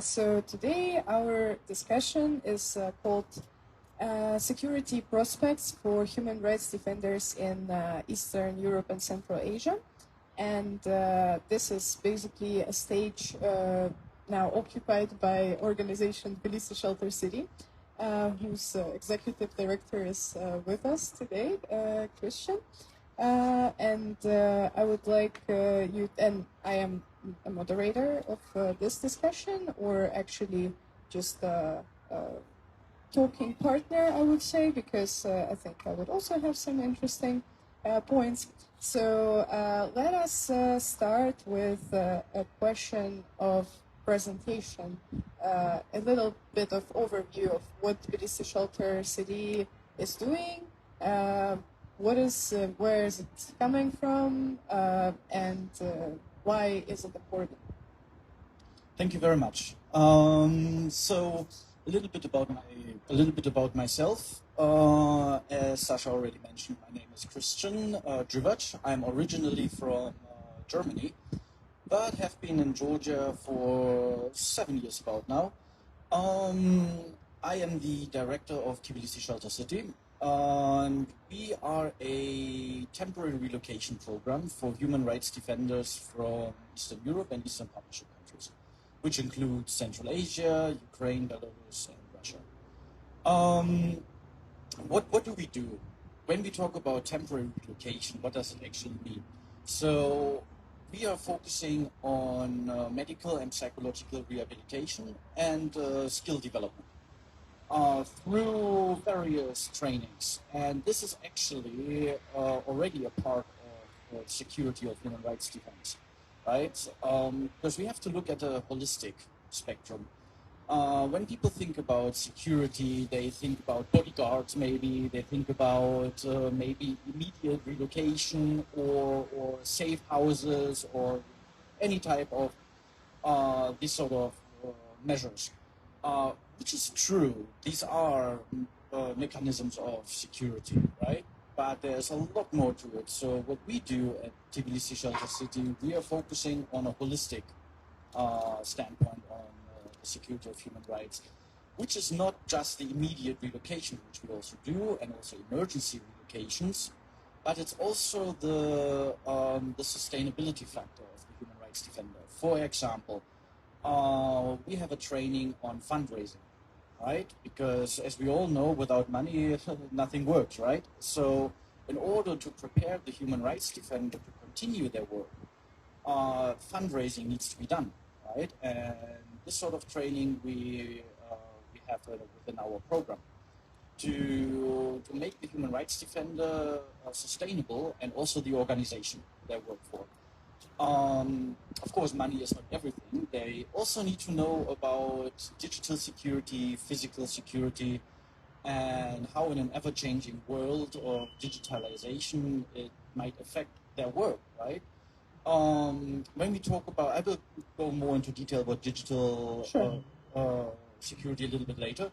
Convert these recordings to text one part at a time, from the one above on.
So today our discussion is called Security Prospects for Human Rights Defenders in Eastern Europe and Central Asia. And this is basically a stage now occupied by organization Tbilisi Shelter City, whose executive director is with us today, Christian. I would like you, and I am a moderator of this discussion, or actually just a talking partner, I would say, because I think I would also have some interesting points. So let us start with a question of presentation, a little bit of overview of what Tbilisi Shelter City is doing, where is it coming from, and why is it important? Thank you very much. So a little bit about myself. As Sasha already mentioned, my name is Christian Grzywatz. I'm originally from Germany, but have been in Georgia for 7 years about now. I am the director of Tbilisi Shelter City. We are a temporary relocation program for human rights defenders from Eastern Europe and Eastern Partnership countries, which includes Central Asia, Ukraine, Belarus, and Russia. What do we do? When we talk about temporary relocation, what does it actually mean? So we are focusing on medical and psychological rehabilitation and skill development through various trainings. And this is actually already a part of security of human rights defense, right? Because we have to look at a holistic spectrum. When people think about security, they think about bodyguards, maybe they think about maybe immediate relocation or safe houses or any type of these sort of measures, which is true. These are mechanisms of security, right? But there's a lot more to it. So what we do at Tbilisi Shelter City, we are focusing on a holistic standpoint on the security of human rights, which is not just the immediate relocation, which we also do, and also emergency relocations, but it's also the sustainability factor of the human rights defender. For example, we have a training on fundraising, right? Because as we all know, without money, nothing works, right? So in order to prepare the human rights defender to continue their work, fundraising needs to be done, right? And this sort of training we have within our program to make the human rights defender sustainable, and also the organization they work for. Of course, money is not everything. They also need to know about digital security, physical security, and how in an ever-changing world of digitalization it might affect their work, right? When we talk about, I will go more into detail about digital security a little bit later.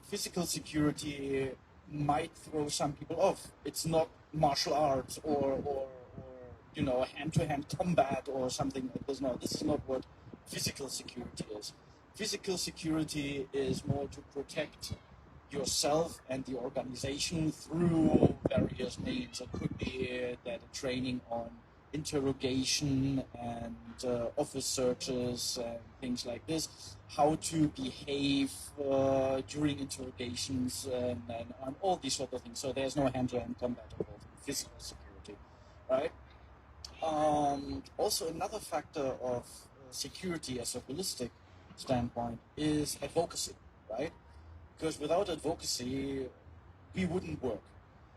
Physical security might throw some people off. It's not martial arts or hand-to-hand combat or something like this. No, this is not what physical security is. Physical security is more to protect yourself and the organization through various means. It could be that a training on interrogation and office searches and things like this, how to behave during interrogations and all these sort of things. So there's no hand-to-hand combat involved in physical security, right? Also, another factor of security as a holistic standpoint is advocacy, right? Because without advocacy, we wouldn't work,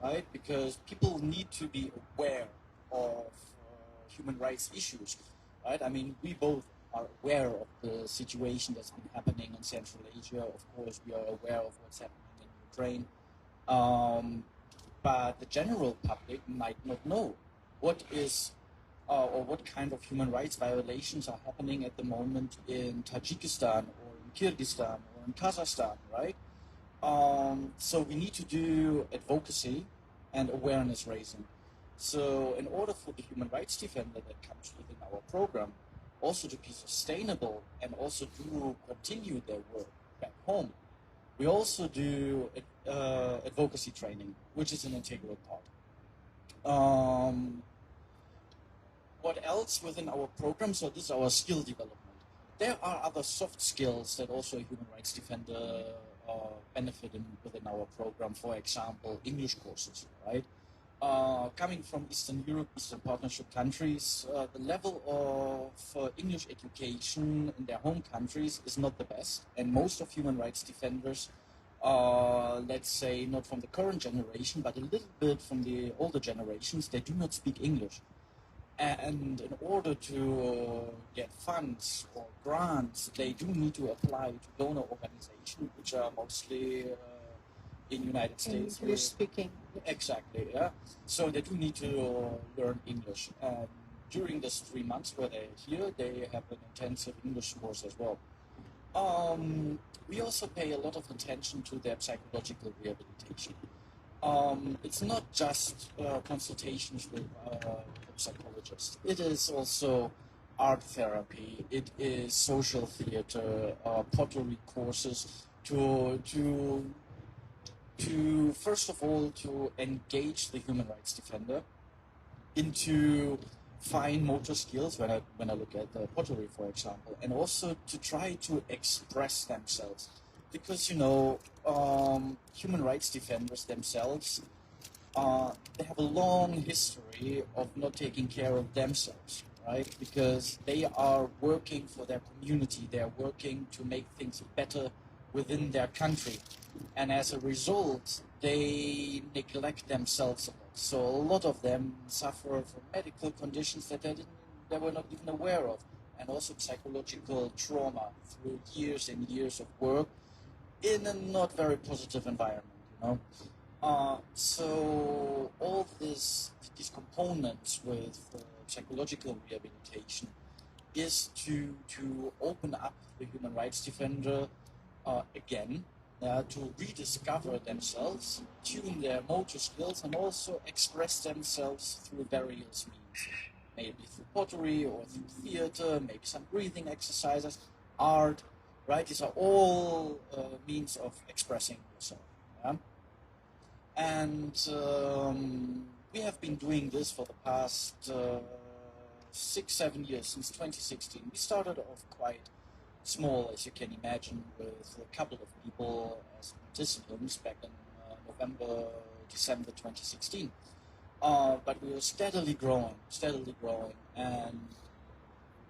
right? Because people need to be aware of human rights issues, right? I mean, we both are aware of the situation that's been happening in Central Asia. Of course, we are aware of what's happening in Ukraine. But the general public might not know what is or what kind of human rights violations are happening at the moment in Tajikistan or in Kyrgyzstan or in Kazakhstan, right? So we need to do advocacy and awareness raising. So in order for the human rights defender that comes within our program also to be sustainable and also to continue their work back home, we also do advocacy training, which is an integral part. What else within our program? So this is our skill development. There are other soft skills that also a human rights defender benefit within our program. For example, English courses, right? Coming from Eastern Europe, Eastern Partnership countries, the level of English education in their home countries is not the best, and most of human rights defenders, let's say not from the current generation, but a little bit from the older generations, they do not speak English. And in order to get funds or grants, they do need to apply to donor organizations, which are mostly in United States. English speaking. Exactly, yeah. So they do need to learn English. And during these 3 months where they're here, they have an intensive English course as well. We also pay a lot of attention to their psychological rehabilitation. It's not just consultations with psychologists. It is also art therapy. It is social theater, pottery courses to first of all to engage the human rights defender into fine motor skills when I look at the pottery, for example, and also to try to express themselves, because human rights defenders themselves they have a long history of not taking care of themselves, right? Because they are working for their community, they are working to make things better within their country, and as a result they neglect themselves a lot. So a lot of them suffer from medical conditions that they were not even aware of, and also psychological trauma through years and years of work in a not very positive environment. So all these components with psychological rehabilitation is to open up the human rights defender again, to rediscover themselves, tune their motor skills, and also express themselves through various means. Maybe through pottery or through theater, maybe some breathing exercises, art, right? These are all means of expressing yourself. Yeah? And we have been doing this for the past 6-7 years, since 2016. We started off quite small, as you can imagine, with a couple of people as participants back in November, December 2016. But we were steadily growing, and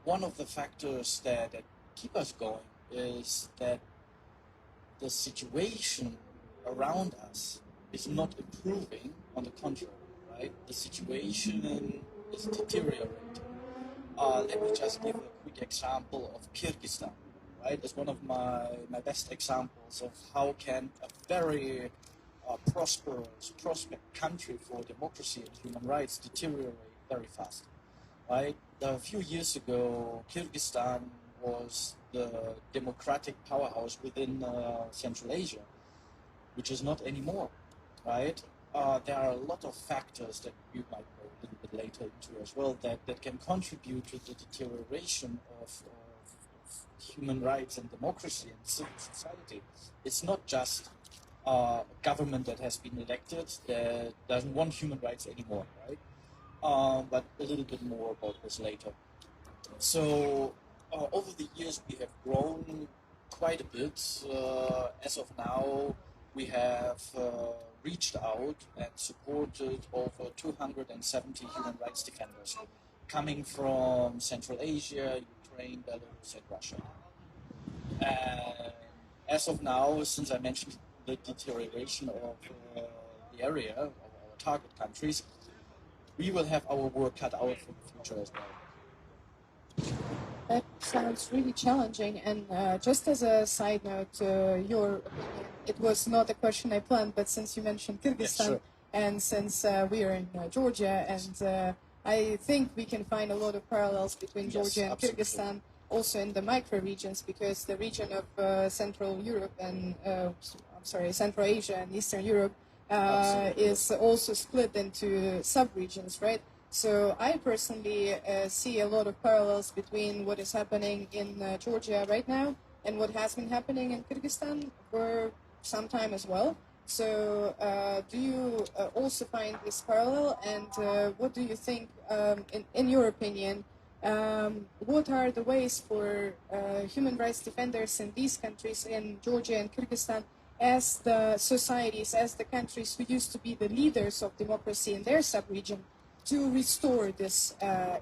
one of the factors that keep us going is that the situation around us is not improving, on the contrary, right? The situation is deteriorating. Let me just give a quick example of Kyrgyzstan, right? It's one of my best examples of how can a very prosperous, prospect country for democracy and human rights deteriorate very fast, right? A few years ago, Kyrgyzstan was the democratic powerhouse within Central Asia, which is not anymore, right? There are a lot of factors that you might go a little bit later into as well that can contribute to the deterioration of human rights and democracy and civil society. It's not just a government that has been elected that doesn't want human rights anymore, right? But a little bit more about this later. So over the years we have grown quite a bit. As of now, we have reached out and supported over 270 human rights defenders coming from Central Asia, Ukraine, Belarus, and Russia. And as of now, since I mentioned the deterioration of the area of our target countries, we will have our work cut out for the future as well. That sounds really challenging. And just as a side note, your opinion, it was not a question I planned, but since you mentioned Kyrgyzstan, sure. and since we are in Georgia, and I think we can find a lot of parallels between Georgia and absolutely. Kyrgyzstan, also in the micro regions, because the region of Central Europe and Central Asia and Eastern Europe is also split into sub-regions, right? So I personally see a lot of parallels between what is happening in Georgia right now and what has been happening in Kyrgyzstan for some time as well. So do you also find this parallel, and what do you think, in your opinion, what are the ways for human rights defenders in these countries, in Georgia and Kyrgyzstan, as the societies, as the countries who used to be the leaders of democracy in their sub-region, to restore this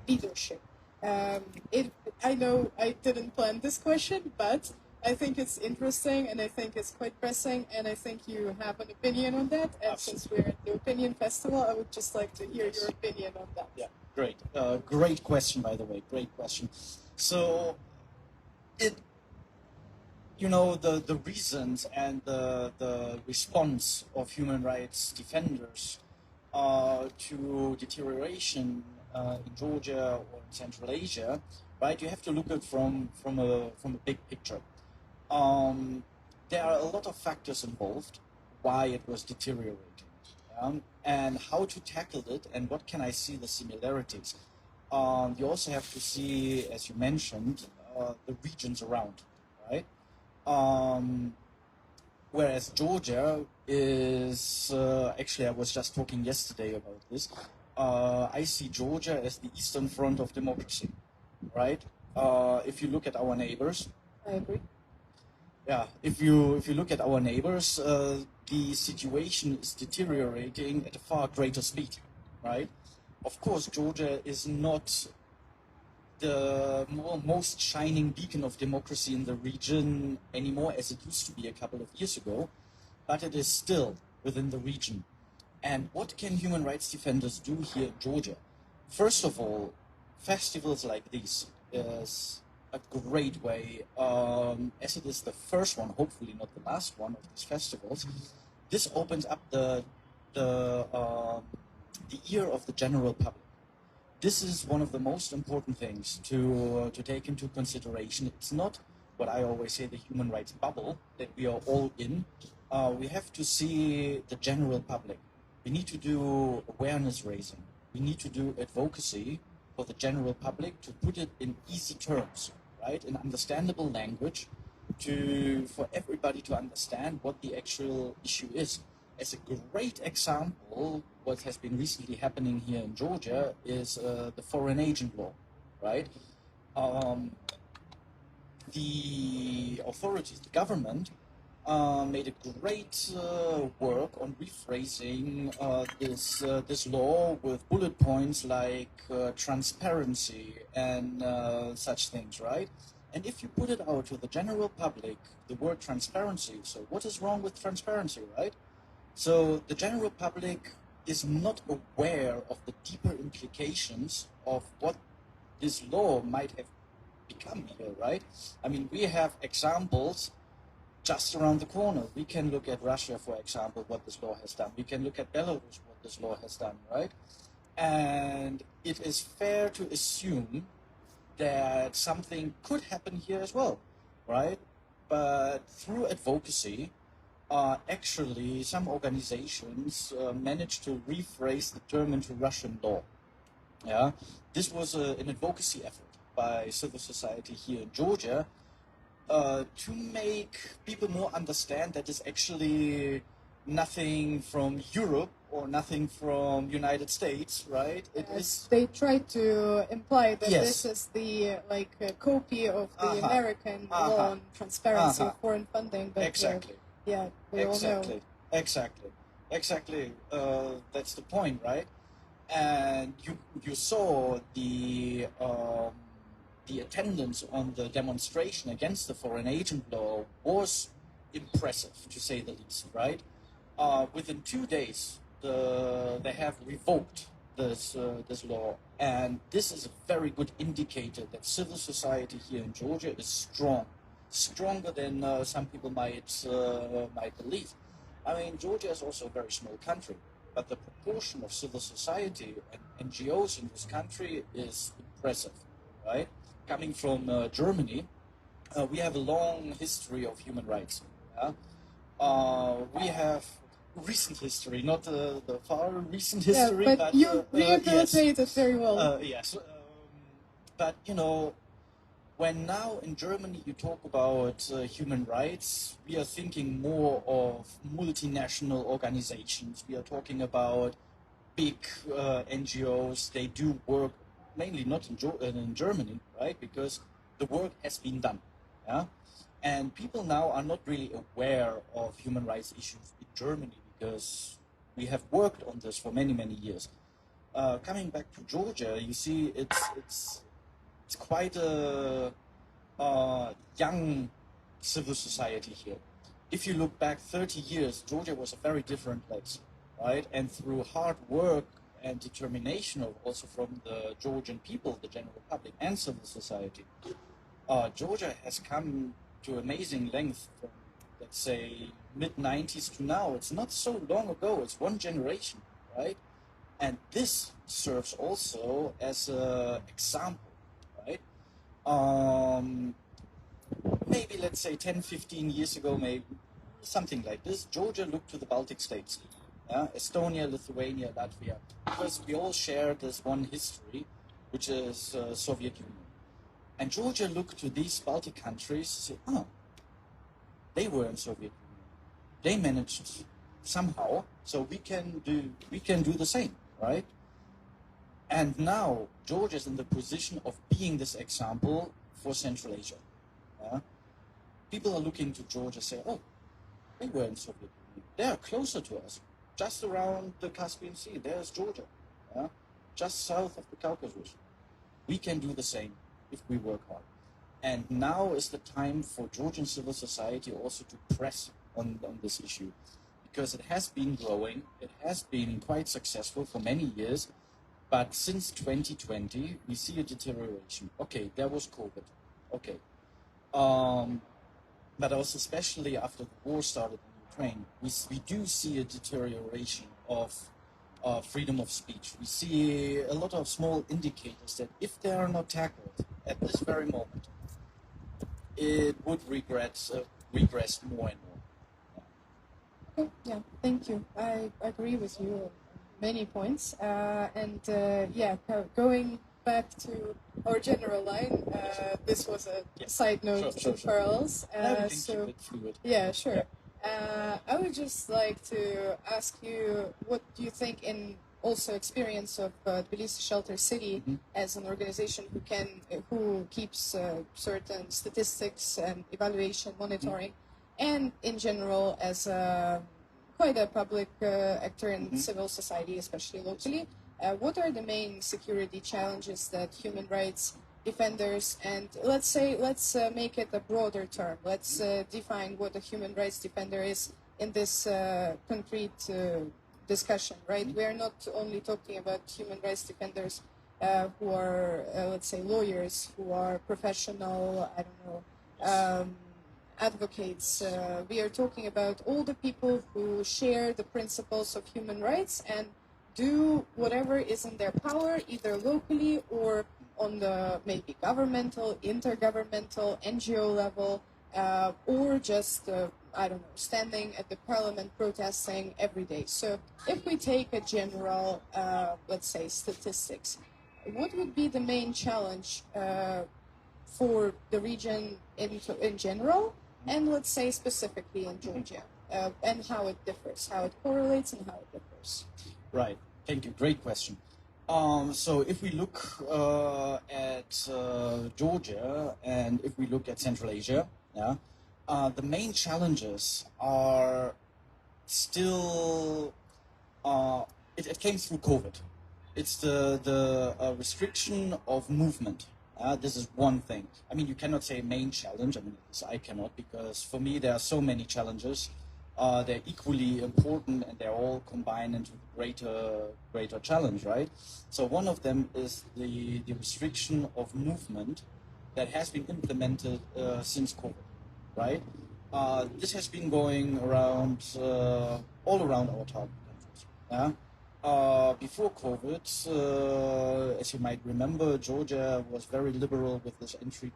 leadership? I know I didn't plan this question, but I think it's interesting, and I think it's quite pressing, and I think you have an opinion on that. And Absolutely. since we're at the Opinion Festival, I would just like to hear your opinion on that. Yeah, great. Great question, by the way. Great question. So, the reasons and the response of human rights defenders to deterioration in Georgia or in Central Asia, right? You have to look at from a big picture. There are a lot of factors involved why it was deteriorating, and how to tackle it, and what can I see the similarities. You also have to see, as you mentioned, the regions around, right? Whereas Georgia is actually, I was just talking yesterday about this. I see Georgia as the eastern front of democracy, right? If you look at our neighbors, I agree. yeah, if you look at our neighbors, the situation is deteriorating at a far greater speed, right? Of course, Georgia is not the most shining beacon of democracy in the region anymore, as it used to be a couple of years ago, but it is still within the region. And what can human rights defenders do here in Georgia? First of all, festivals like these is a great way, as it is the first one, hopefully not the last one of these festivals. This opens up the ear of the general public. This is one of the most important things to take into consideration. It's not what I always say, the human rights bubble that we are all in. We have to see the general public. We need to do awareness raising. We need to do advocacy for the general public, to put it in easy terms, right, in understandable language, for everybody to understand what the actual issue is. As a great example, what has been recently happening here in Georgia is the foreign agent law, right? The authorities, the government, made a great work on rephrasing this law with bullet points like transparency and such things, right? And if you put it out to the general public, the word transparency, so what is wrong with transparency, right? So the general public is not aware of the deeper implications of what this law might have become here, right? I mean, we have examples just around the corner. We can look at Russia, for example, what this law has done. We can look at Belarus, what this law has done, right? And it is fair to assume that something could happen here as well, right? But through advocacy, actually some organizations managed to rephrase the term into Russian law. Yeah, this was an advocacy effort by civil society here in Georgia to make people more understand that it's actually nothing from Europe or nothing from United States, right? It is. They try to imply that Yes. this is the copy of the American law on transparency of foreign funding. But, exactly. Yeah, we all know. Exactly. That's the point, right? And you saw the attendance on the demonstration against the foreign agent law was impressive, to say the least, right? Within 2 days, they have revoked this law, and this is a very good indicator that civil society here in Georgia is stronger than some people might believe. I mean, Georgia is also a very small country, but the proportion of civil society and NGOs in this country is impressive, right? Coming from Germany, we have a long history of human rights. Yeah? We have recent history, not the far recent history, yeah, but you yes. rehabilitated very well. Yes, but you know, when now in Germany you talk about human rights, we are thinking more of multinational organizations. We are talking about big NGOs. They do work mainly not in Germany, right? Because the work has been done. Yeah? And people now are not really aware of human rights issues in Germany because we have worked on this for many, many years. Coming back to Georgia, you see, it's quite a young civil society here. If you look back 30 years, Georgia was a very different place, right? And through hard work and determination also from the Georgian people, the general public and civil society, Georgia has come to amazing length from, let's say, mid-90s to now. It's not so long ago, it's one generation, right? And this serves also as an example, right? Maybe let's say 10, 15 years ago, maybe something like this, Georgia looked to the Baltic states, Estonia, Lithuania, Latvia, because we all share this one history, which is Soviet Union. And Georgia looked to these Baltic countries and said, they were in Soviet Union. They managed somehow, so we can do the same, right? And now Georgia is in the position of being this example for Central Asia. People are looking to Georgia and say, they were in Soviet Union. They are closer to us. Just around the Caspian Sea, there's Georgia. Just south of the Caucasus. We can do the same if we work hard. And now is the time for Georgian civil society also to press on this issue, because it has been growing, it has been quite successful for many years, but since 2020, we see a deterioration. Okay, there was COVID. Okay. But also especially after the war started in Ukraine, we do see a deterioration of freedom of speech. We see a lot of small indicators that if they are not tackled at this very moment, it would regress more and more. Okay, yeah, thank you. I agree with you on many points. Going back to our general line, this was a side note Sure. for us. Keep it fluid. Yeah, sure. I would just like to ask you, what do you think in also experience of Tbilisi Shelter City as an organization who keeps certain statistics and evaluation monitoring, and in general as quite a public actor in civil society, especially locally, what are the main security challenges that human rights defenders, and let's make it a broader term. Let's define what a human rights defender is in this concrete discussion, right? We are not only talking about human rights defenders who are, let's say, lawyers, who are professional, I don't know, advocates. We are talking about all the people who share the principles of human rights and do whatever is in their power, either locally or on the maybe governmental, intergovernmental, NGO level, or just, I don't know, standing at the parliament protesting every day. So if we take a general, let's say, statistics, what would be the main challenge for the region in general, and let's say specifically in Georgia, and how it differs, how it correlates and how it differs? Right. Thank you. Great question. So if we look at Georgia and if we look at Central Asia, the main challenges are still, it came through COVID. It's the restriction of movement. This is one thing. I mean, you cannot say main challenge. I mean, I cannot, because for me there are so many challenges. They're equally important and they're all combined into the greater challenge, right? So one of them is the restriction of movement that has been implemented since COVID, right? This has been going around all around our target countries. Before COVID, as you might remember, Georgia was very liberal with this entry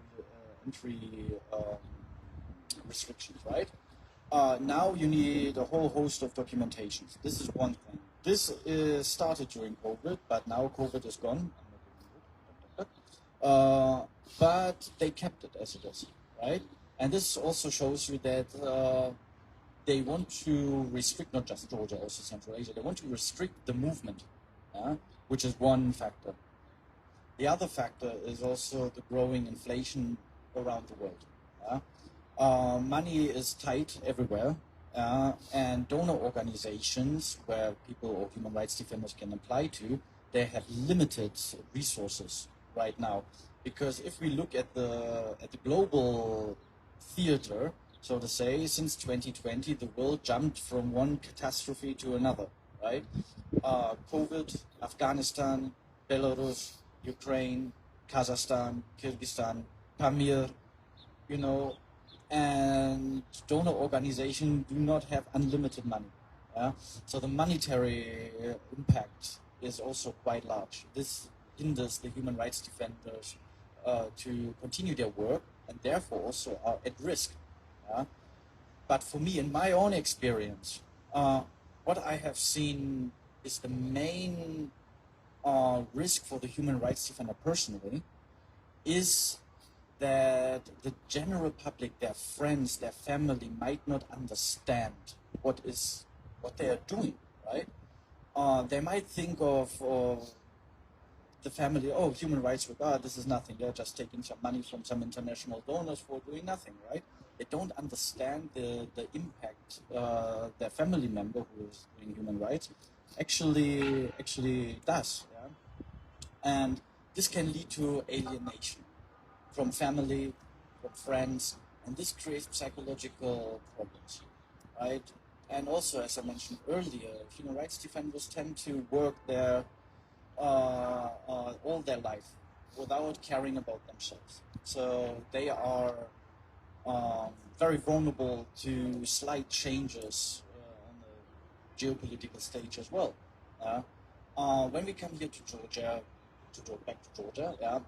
restrictions, right? Now you need a whole host of documentations. This is one thing. This is started during COVID, but now COVID is gone. But they kept it as it is, right? And this also shows you that they want to restrict not just Georgia, also Central Asia. They want to restrict the movement, which is one factor. The other factor is also the growing inflation around the world. Money is tight everywhere, and donor organizations where people or human rights defenders can apply to, they have limited resources right now. Because if we look at the global theater, so to say, since 2020, the world jumped from one catastrophe to another, right? COVID, Afghanistan, Belarus, Ukraine, Kazakhstan, Kyrgyzstan, Pamir, you know, and donor organizations do not have unlimited money. So the monetary impact is also quite large. This hinders the human rights defenders to continue their work and therefore also are at risk. But for me, in my own experience, what I have seen is the main risk for the human rights defender personally is that the general public, their friends, their family might not understand what they are doing, right? They might think of the family, oh, human rights work, this is nothing. They're just taking some money from some international donors for doing nothing, right? They don't understand the impact their family member who is doing human rights actually does, and this can lead to alienation from family, from friends, and this creates psychological problems, right? And also, as I mentioned earlier, human rights defenders tend to work there all their life without caring about themselves. So they are very vulnerable to slight changes on the geopolitical stage as well. When we come here to Georgia, back to Georgia,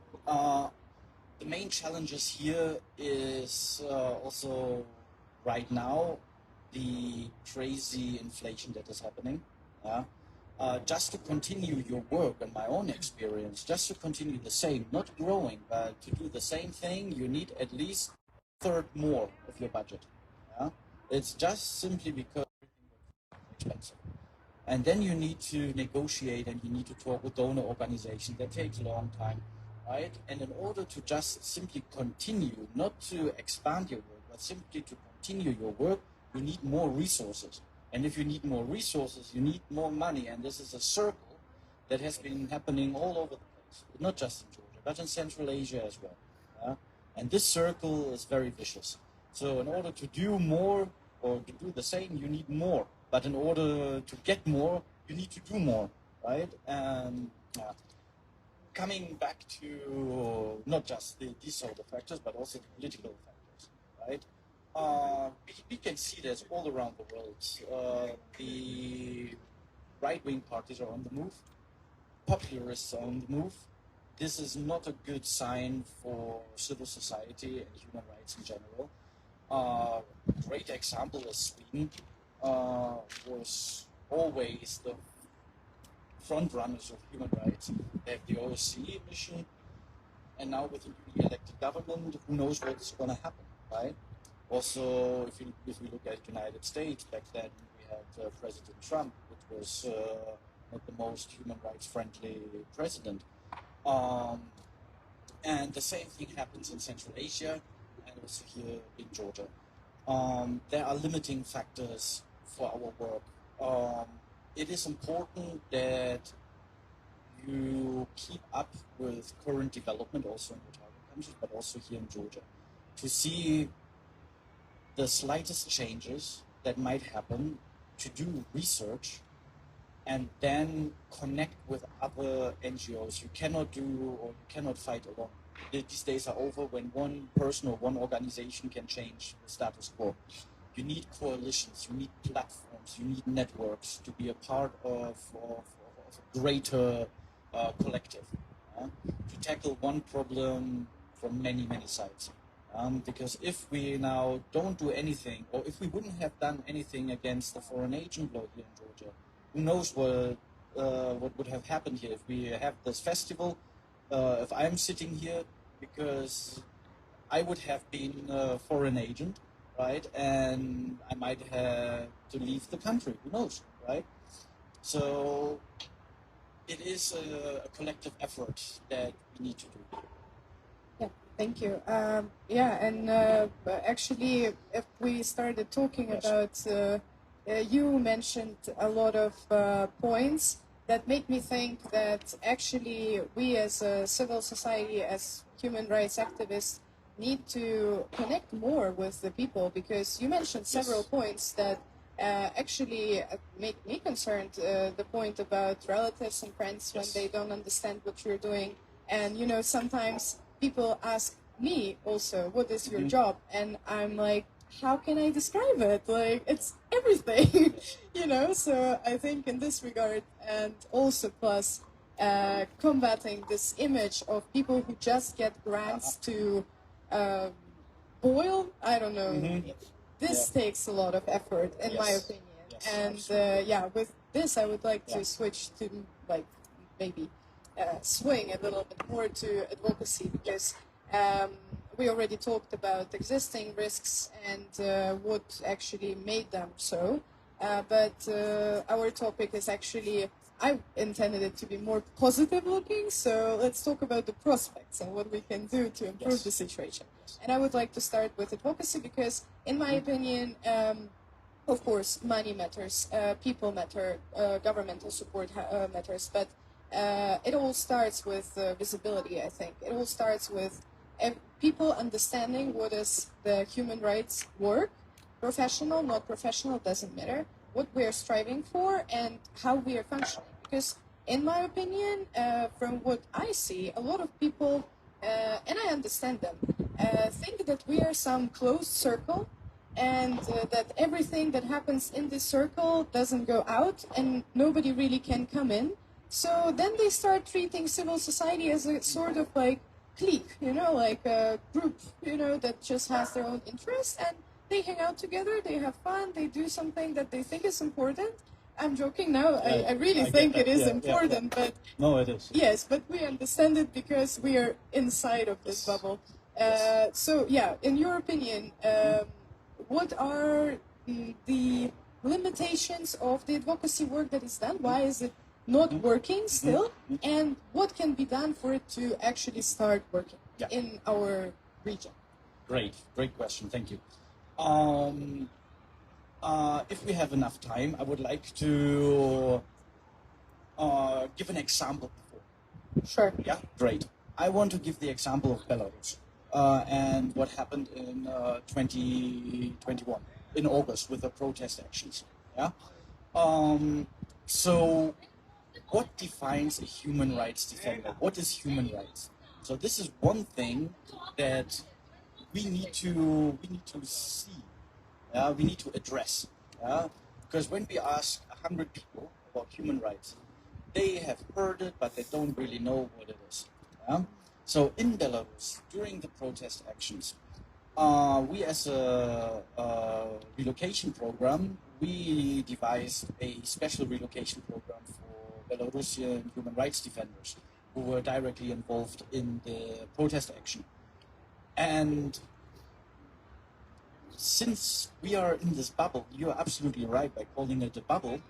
the main challenges here is also right now the crazy inflation that is happening. Just to continue your work, and my own experience, just to continue the same, not growing, but to do the same thing, you need at least a third more of your budget. It's just simply because it's expensive. And then you need to negotiate and you need to talk with donor organizations. That takes a long time, right? And in order to just simply continue, not to expand your work, but simply to continue your work, you need more resources. And if you need more resources, you need more money. And this is a circle that has been happening all over the place, not just in Georgia, but in Central Asia as well. And this circle is very vicious. So in order to do more or to do the same, you need more. But in order to get more, you need to do more, right? And coming back to not just these sort of factors, but also the political factors, right? We can see this all around the world. The right-wing parties are on the move. Popularists are on the move. This is not a good sign for civil society and human rights in general. A great example is Sweden. Was always the front runners of human rights. They have the OSCE mission, and now with the newly elected government, who knows what's going to happen, right? Also, if we look at the United States, back then we had President Trump, which was not the most human rights friendly president. And the same thing happens in Central Asia and also here in Georgia. There are limiting factors for our work. It is important that you keep up with current development also in the target countries, but also here in Georgia, to see the slightest changes that might happen, to do research, and then connect with other NGOs. You cannot do or you cannot fight alone. These days are over when one person or one organization can change the status quo. You need coalitions, you need platforms, you need networks to be a part of a greater collective, to tackle one problem from many, many sides. Because if we now don't do anything, or if we wouldn't have done anything against the foreign agent law here in Georgia, who knows what would have happened here if we have this festival, if I'm sitting here, because I would have been a foreign agent, right? And I might have to leave the country, who knows, right? So it is a collective effort that we need to do. Yeah, thank you. Yeah, and actually, if we started talking Yes. about, you mentioned a lot of points that make me think that actually we as a civil society, as human rights activists, need to connect more with the people, because you mentioned several Yes. points that actually make me concerned. The point about relatives and friends when Yes. they don't understand what you're doing. And, you know, sometimes people ask me also, what is your job? And I'm like, how can I describe it? Like, it's everything, you know? So I think in this regard, and also plus combating this image of people who just get grants to boil, I don't know. This takes a lot of effort, in my Yes. opinion. Yes, And absolutely. yeah, with this, I would like Yeah. to switch to like maybe swing a little bit more to advocacy, because we already talked about existing risks and what actually made them so. But our topic is actually, I intended it to be more positive looking, so let's talk about the prospects and what we can do to improve Yes. the situation. And I would like to start with advocacy because, in my opinion, of course, money matters, people matter, governmental support matters, but it all starts with visibility, I think. It all starts with people understanding what is the human rights work, professional, not professional, doesn't matter, what we are striving for and how we are functioning. Because in my opinion, from what I see, a lot of people, and I understand them, think that we are some closed circle and that everything that happens in this circle doesn't go out and nobody really can come in. So then they start treating civil society as a sort of like clique, you know, like a group, you know, that just has their own interests, and they hang out together, they have fun, they do something that they think is important. I'm joking now. I really think it is important, but No, it is. yes, but we understand it because we are inside of this bubble. So, yeah, in your opinion, what are the limitations of the advocacy work that is done? Why is it not working still? And what can be done for it to actually start working in our region? Great question. Thank you. If we have enough time, I would like to give an example before. Sure. Yeah, great. I want to give the example of Belarus and what happened in 2021 in August with the protest actions. Yeah. So, what defines a human rights defender? What is human rights? So this is one thing that we need to see. We need to address. Because when we ask 100 people about human rights, they have heard it, but they don't really know what it is. So in Belarus, during the protest actions, we as a relocation program, we devised a special relocation program for Belarusian human rights defenders who were directly involved in the protest action. And since we are in this bubble, you're absolutely right by calling it a bubble,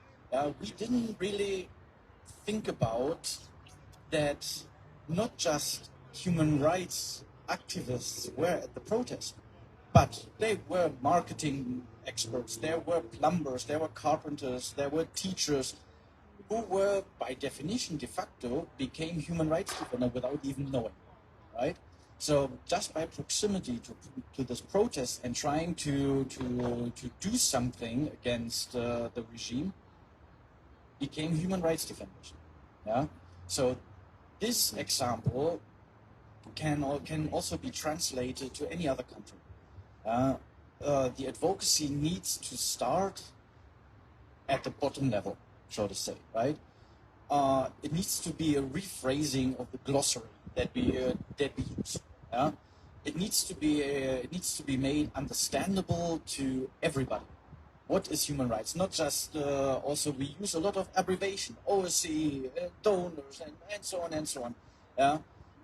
we didn't really think about that not just human rights activists were at the protest, but they were marketing experts, there were plumbers, there were carpenters, there were teachers who were, by definition, de facto, became human rights defenders without even knowing, right? So just by proximity to this protest and trying to do something against the regime, became human rights defenders. Yeah. So this example can also be translated to any other country. The advocacy needs to start at the bottom level, so to say, right? It needs to be a rephrasing of the glossary that we use. Yeah? it needs to be made understandable to everybody. What is human rights? Not just also we use a lot of abbreviation, OSCE, donors, and so on and so on. Yeah.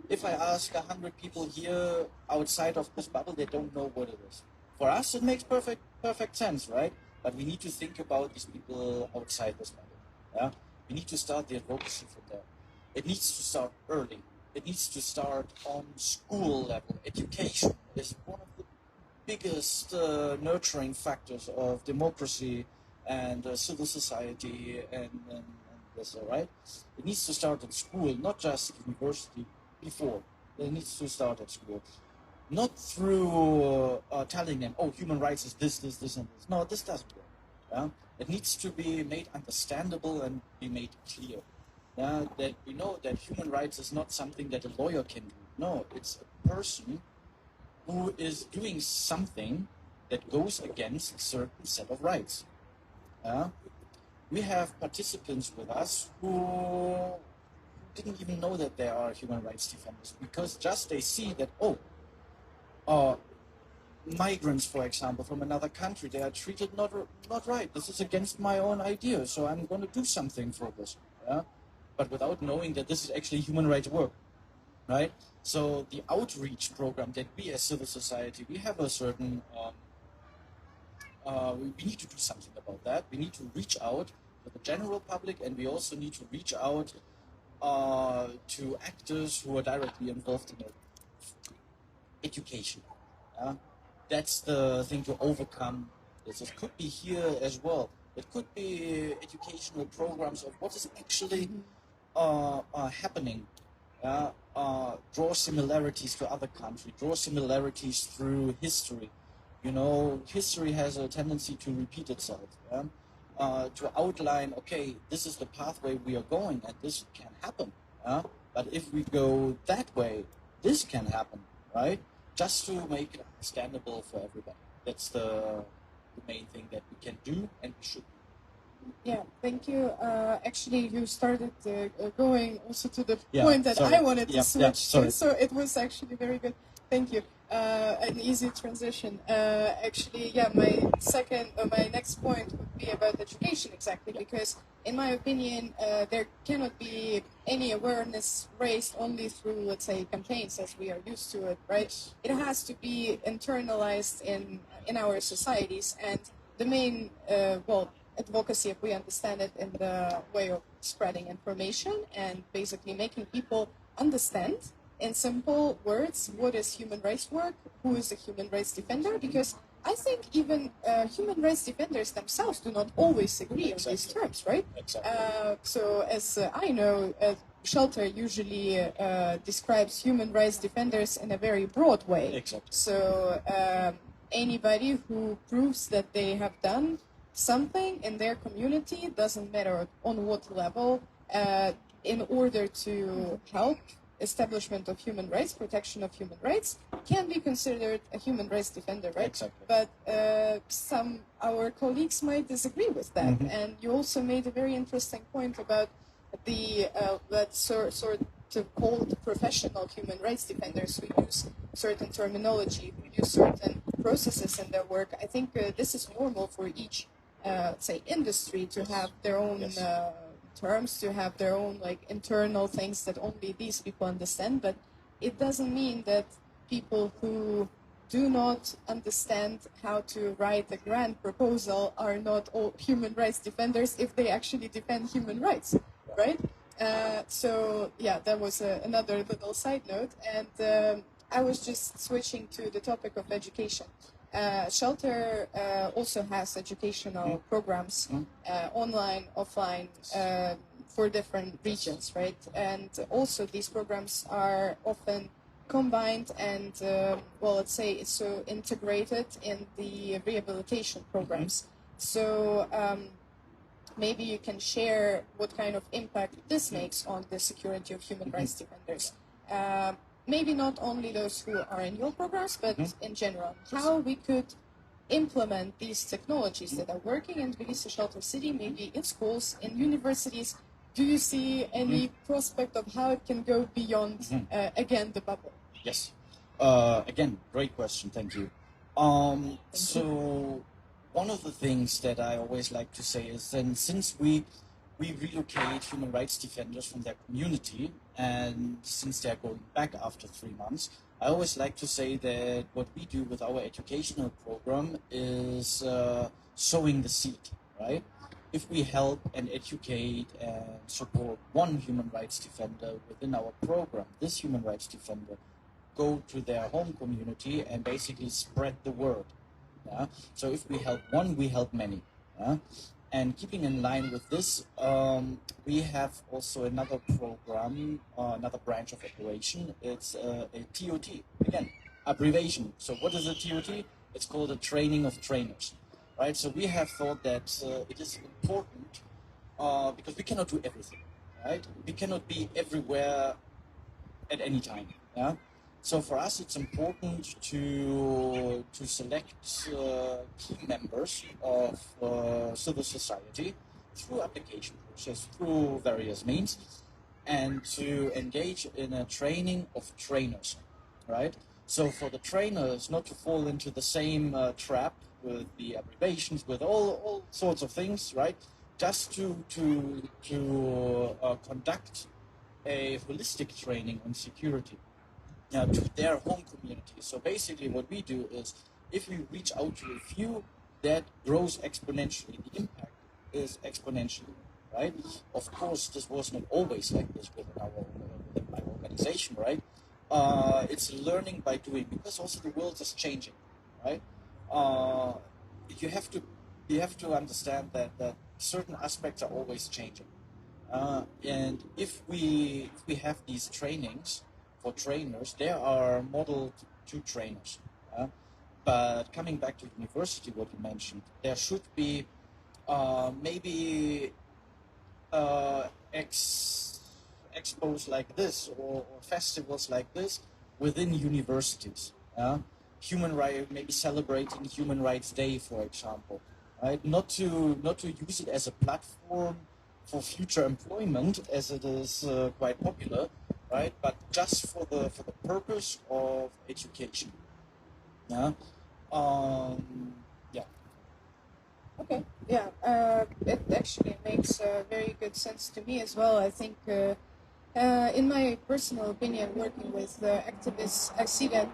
If I ask 100 people here outside of this bubble, they don't know what it is. For us, it makes perfect sense, right? But we need to think about these people outside this bubble. Yeah. We need to start the advocacy from there. It needs to start early. It needs to start on school level. Education is one of the biggest nurturing factors of democracy and civil society and this, all right? It needs to start at school, not just university before. It needs to start at school. Not through telling them, oh, human rights is this, and this. No, this doesn't work. Yeah? It needs to be made understandable and be made clear. Yeah? That we know that human rights is not something that a lawyer can do. No, it's a person who is doing something that goes against a certain set of rights. We have participants with us who didn't even know that they are human rights defenders because just they see that, migrants, for example, from another country, they are treated not right. This is against my own idea, so I'm going to do something for this. Yeah? But without knowing that this is actually human rights work. Right? So the outreach program that we as civil society, we have a certain, we need to do something about that. We need to reach out to the general public, and we also need to reach out to actors who are directly involved in education. That's the thing to overcome this. It could be here as well. It could be educational programs of what is actually happening. Draw similarities to other countries, draw similarities through history. You know, history has a tendency to repeat itself. To outline, okay, this is the pathway we are going, and this can happen. But if we go that way, this can happen, right? Just to make it understandable for everybody. That's the main thing that we can do and we should do. Yeah, thank you. Actually, you started going also to the point that I wanted to switch to, so it was actually very good. Thank you. An easy transition. Actually, yeah, my next point would be about education, exactly, because in my opinion, there cannot be any awareness raised only through, let's say, campaigns as we are used to it, right? It has to be internalized in our societies, and the main, advocacy, if we understand it in the way of spreading information and basically making people understand in simple words what is human rights work, who is a human rights defender, because I think even human rights defenders themselves do not always agree on these terms, right? So as I know, Shelter usually describes human rights defenders in a very broad way. So anybody who proves that they have done something in their community, doesn't matter on what level, in order to help establishment of human rights, protection of human rights, can be considered a human rights defender, right? Exactly. But some our colleagues might disagree with that. And you also made a very interesting point about the sort of called professional human rights defenders who use certain terminology, who use certain processes in their work. I think this is normal for each say industry to have their own terms, to have their own like internal things that only these people understand, but it doesn't mean that people who do not understand how to write a grand proposal are not all human rights defenders if they actually defend human rights, right? So yeah, that was another little side note, and I was just switching to the topic of education. Shelter also has educational programs, online, offline, for different regions, right? And also these programs are often combined and, let's say it's so integrated in the rehabilitation programs. So maybe you can share what kind of impact this makes on the security of human rights defenders. Maybe not only those who are in your programs, but in general, how we could implement these technologies that are working in Tbilisi Shelter City, maybe in schools, in universities. Do you see any prospect of how it can go beyond, again, the bubble? Yes. Again, great question. Thank you. So one of the things that I always like to say is then since we relocate human rights defenders from their community, and since they're going back after 3 months, I always like to say that what we do with our educational program is sowing the seed, right? If we help and educate and support one human rights defender within our program, this human rights defender go to their home community and basically spread the word. Yeah? So if we help one, we help many. Yeah? And keeping in line with this, we have also another program, another branch of operation. It's a TOT, again, abbreviation. So what is a TOT? It's called a training of trainers, right? So we have thought that it is important because we cannot do everything, right? We cannot be everywhere at any time. Yeah. So for us, it's important to select key members of civil society through application process, through various means, and to engage in a training of trainers, right? So for the trainers not to fall into the same trap with the abbreviations, with all sorts of things, right? Just to conduct a holistic training on security to their home community. So basically what we do is if we reach out to a few, that grows exponentially. The impact is exponentially, right? Of course, this was not always like this within my organization, right? It's learning by doing, because also the world is changing, right? Uh, you have to understand that certain aspects are always changing. And if we have these trainings for trainers, they are modeled to trainers. But coming back to university, what you mentioned, there should be maybe expos like this or festivals like this within universities. Human right, maybe celebrating Human Rights Day, for example, right? Not to use it as a platform for future employment, as it is quite popular, right? But just for the purpose of education. Yeah. Yeah. Okay, yeah, it actually makes very good sense to me as well. I think, in my personal opinion, working with activists, I see that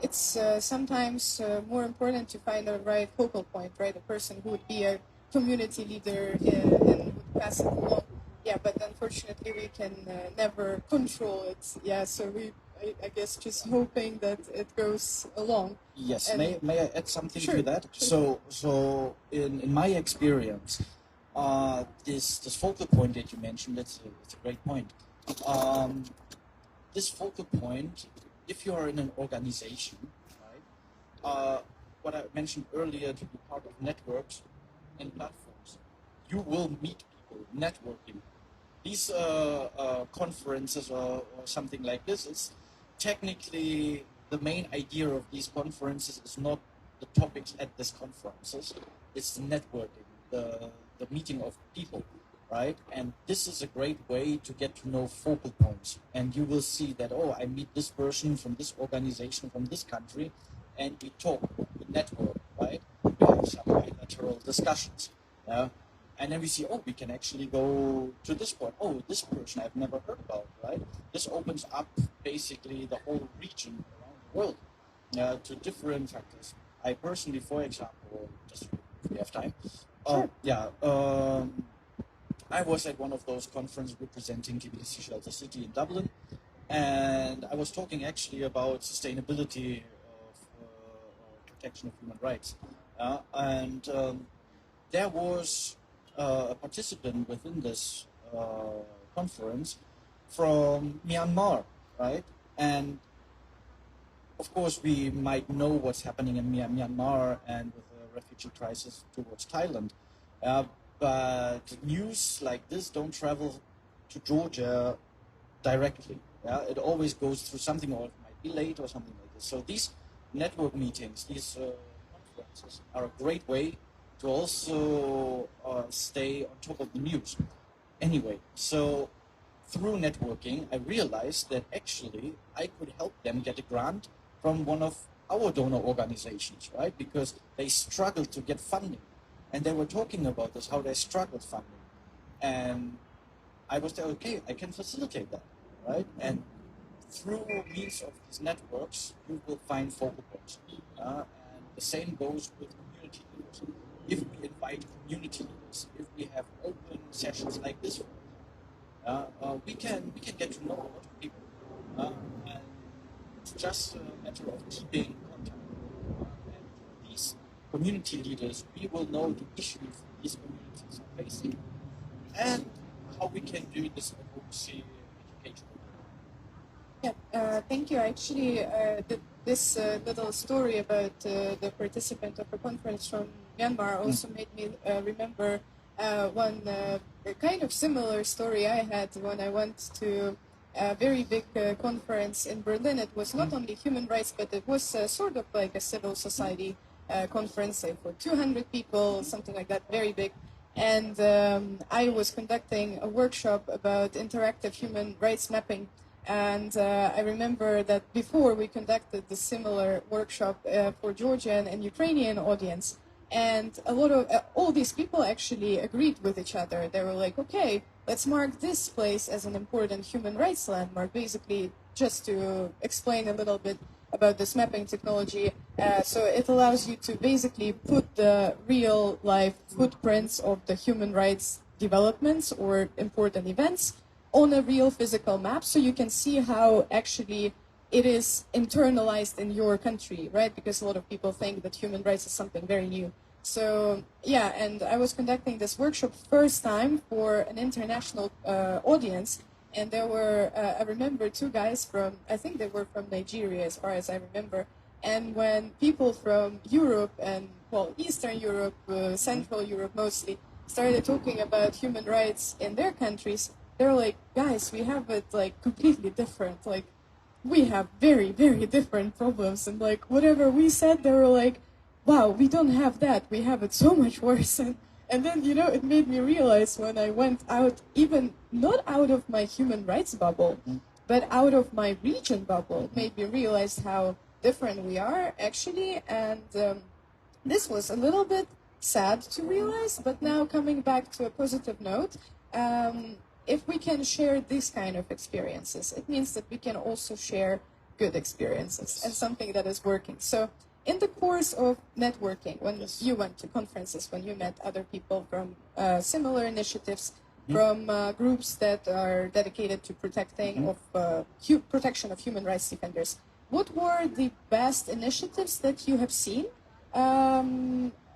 it's sometimes more important to find the right focal point, right? A person who would be a community leader and would pass it along. Yeah, but unfortunately, we can never control it. Yeah, so I guess, just hoping that it goes along. Yes, And may I add something Sure, to that? sure. So in my experience, this focal point that you mentioned, it's a great point. This focal point, if you are in an organization, right? What I mentioned earlier, to be part of networks and platforms, you will meet people, networking. These conferences or something like this is technically the main idea of these conferences is not the topics at these conferences, it's the networking, the meeting of people, right? And this is a great way to get to know focal points. And you will see that, oh, I meet this person from this organization, from this country, and we talk, we network, right? We have some bilateral discussions. Yeah? And then we see, oh, we can actually go to this point. Oh, this person I've never heard about, right? This opens up basically the whole region around the world to different factors. I personally, for example, just if we have time, Sure. I was at one of those conferences representing Tbilisi Shelter City in Dublin, and I was talking actually about sustainability of protection of human rights. And there was a participant within this conference from Myanmar, right? And of course, we might know what's happening in Myanmar and with the refugee crisis towards Thailand. But news like this don't travel to Georgia directly. Yeah, it always goes through something, or it might be late or something like this. So these network meetings, these conferences, are a great way to also stay on top of the news. Anyway, so through networking, I realized that actually I could help them get a grant from one of our donor organizations, right? Because they struggled to get funding. And they were talking about this, how they struggled funding. And I was there, okay, I can facilitate that, right? And through means of these networks, you will find focal points. And the same goes with community leaders. If we invite community leaders, if we have open sessions like this, we can get to know a lot of people. And it's just a matter of keeping contact. And these community leaders, we will know the issues these communities are facing and how we can do this advocacy education. Yeah, thank you. Actually, this little story about the participant of a conference from Myanmar also made me remember one kind of similar story I had when I went to a very big conference in Berlin. It was not only human rights, but it was sort of like a civil society conference, like for 200 people, something like that, very big. And I was conducting a workshop about interactive human rights mapping. And I remember that before we conducted the similar workshop for Georgian and Ukrainian audience, and a lot of all these people actually agreed with each other. They were like, okay, let's mark this place as an important human rights landmark, basically just to explain a little bit about this mapping technology. So it allows you to basically put the real life footprints of the human rights developments or important events on a real physical map, so you can see how actually it is internalized in your country, right? Because a lot of people think that human rights is something very new. So yeah, and I was conducting this workshop first time for an international audience, and there were, I remember two guys from, I think they were from Nigeria as far as I remember, and when people from Europe and, well, Eastern Europe, Central Europe mostly, started talking about human rights in their countries, they're like, guys, we have it like completely different. Like, we have very, very different problems. And like, whatever we said, they were like, wow, we don't have that. We have it so much worse. And then, you know, it made me realize when I went out, even not out of my human rights bubble, but out of my region bubble, it made me realize how different we are actually. And this was a little bit sad to realize, but now coming back to a positive note, if we can share these kind of experiences, it means that we can also share good experiences and something that is working. So in the course of networking, when you went to conferences, when you met other people from similar initiatives, from groups that are dedicated to protecting of protection of human rights defenders, what were the best initiatives that you have seen?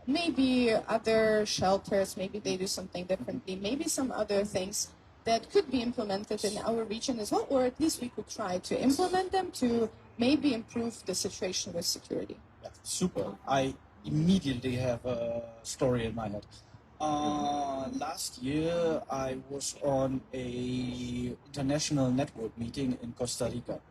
Maybe other shelters, maybe they do something differently, maybe some other things that could be implemented in our region as well, or at least we could try to implement them to maybe improve the situation with security. Yeah, super. I immediately have a story in my head. Last year, I was on a international network meeting in Costa Rica.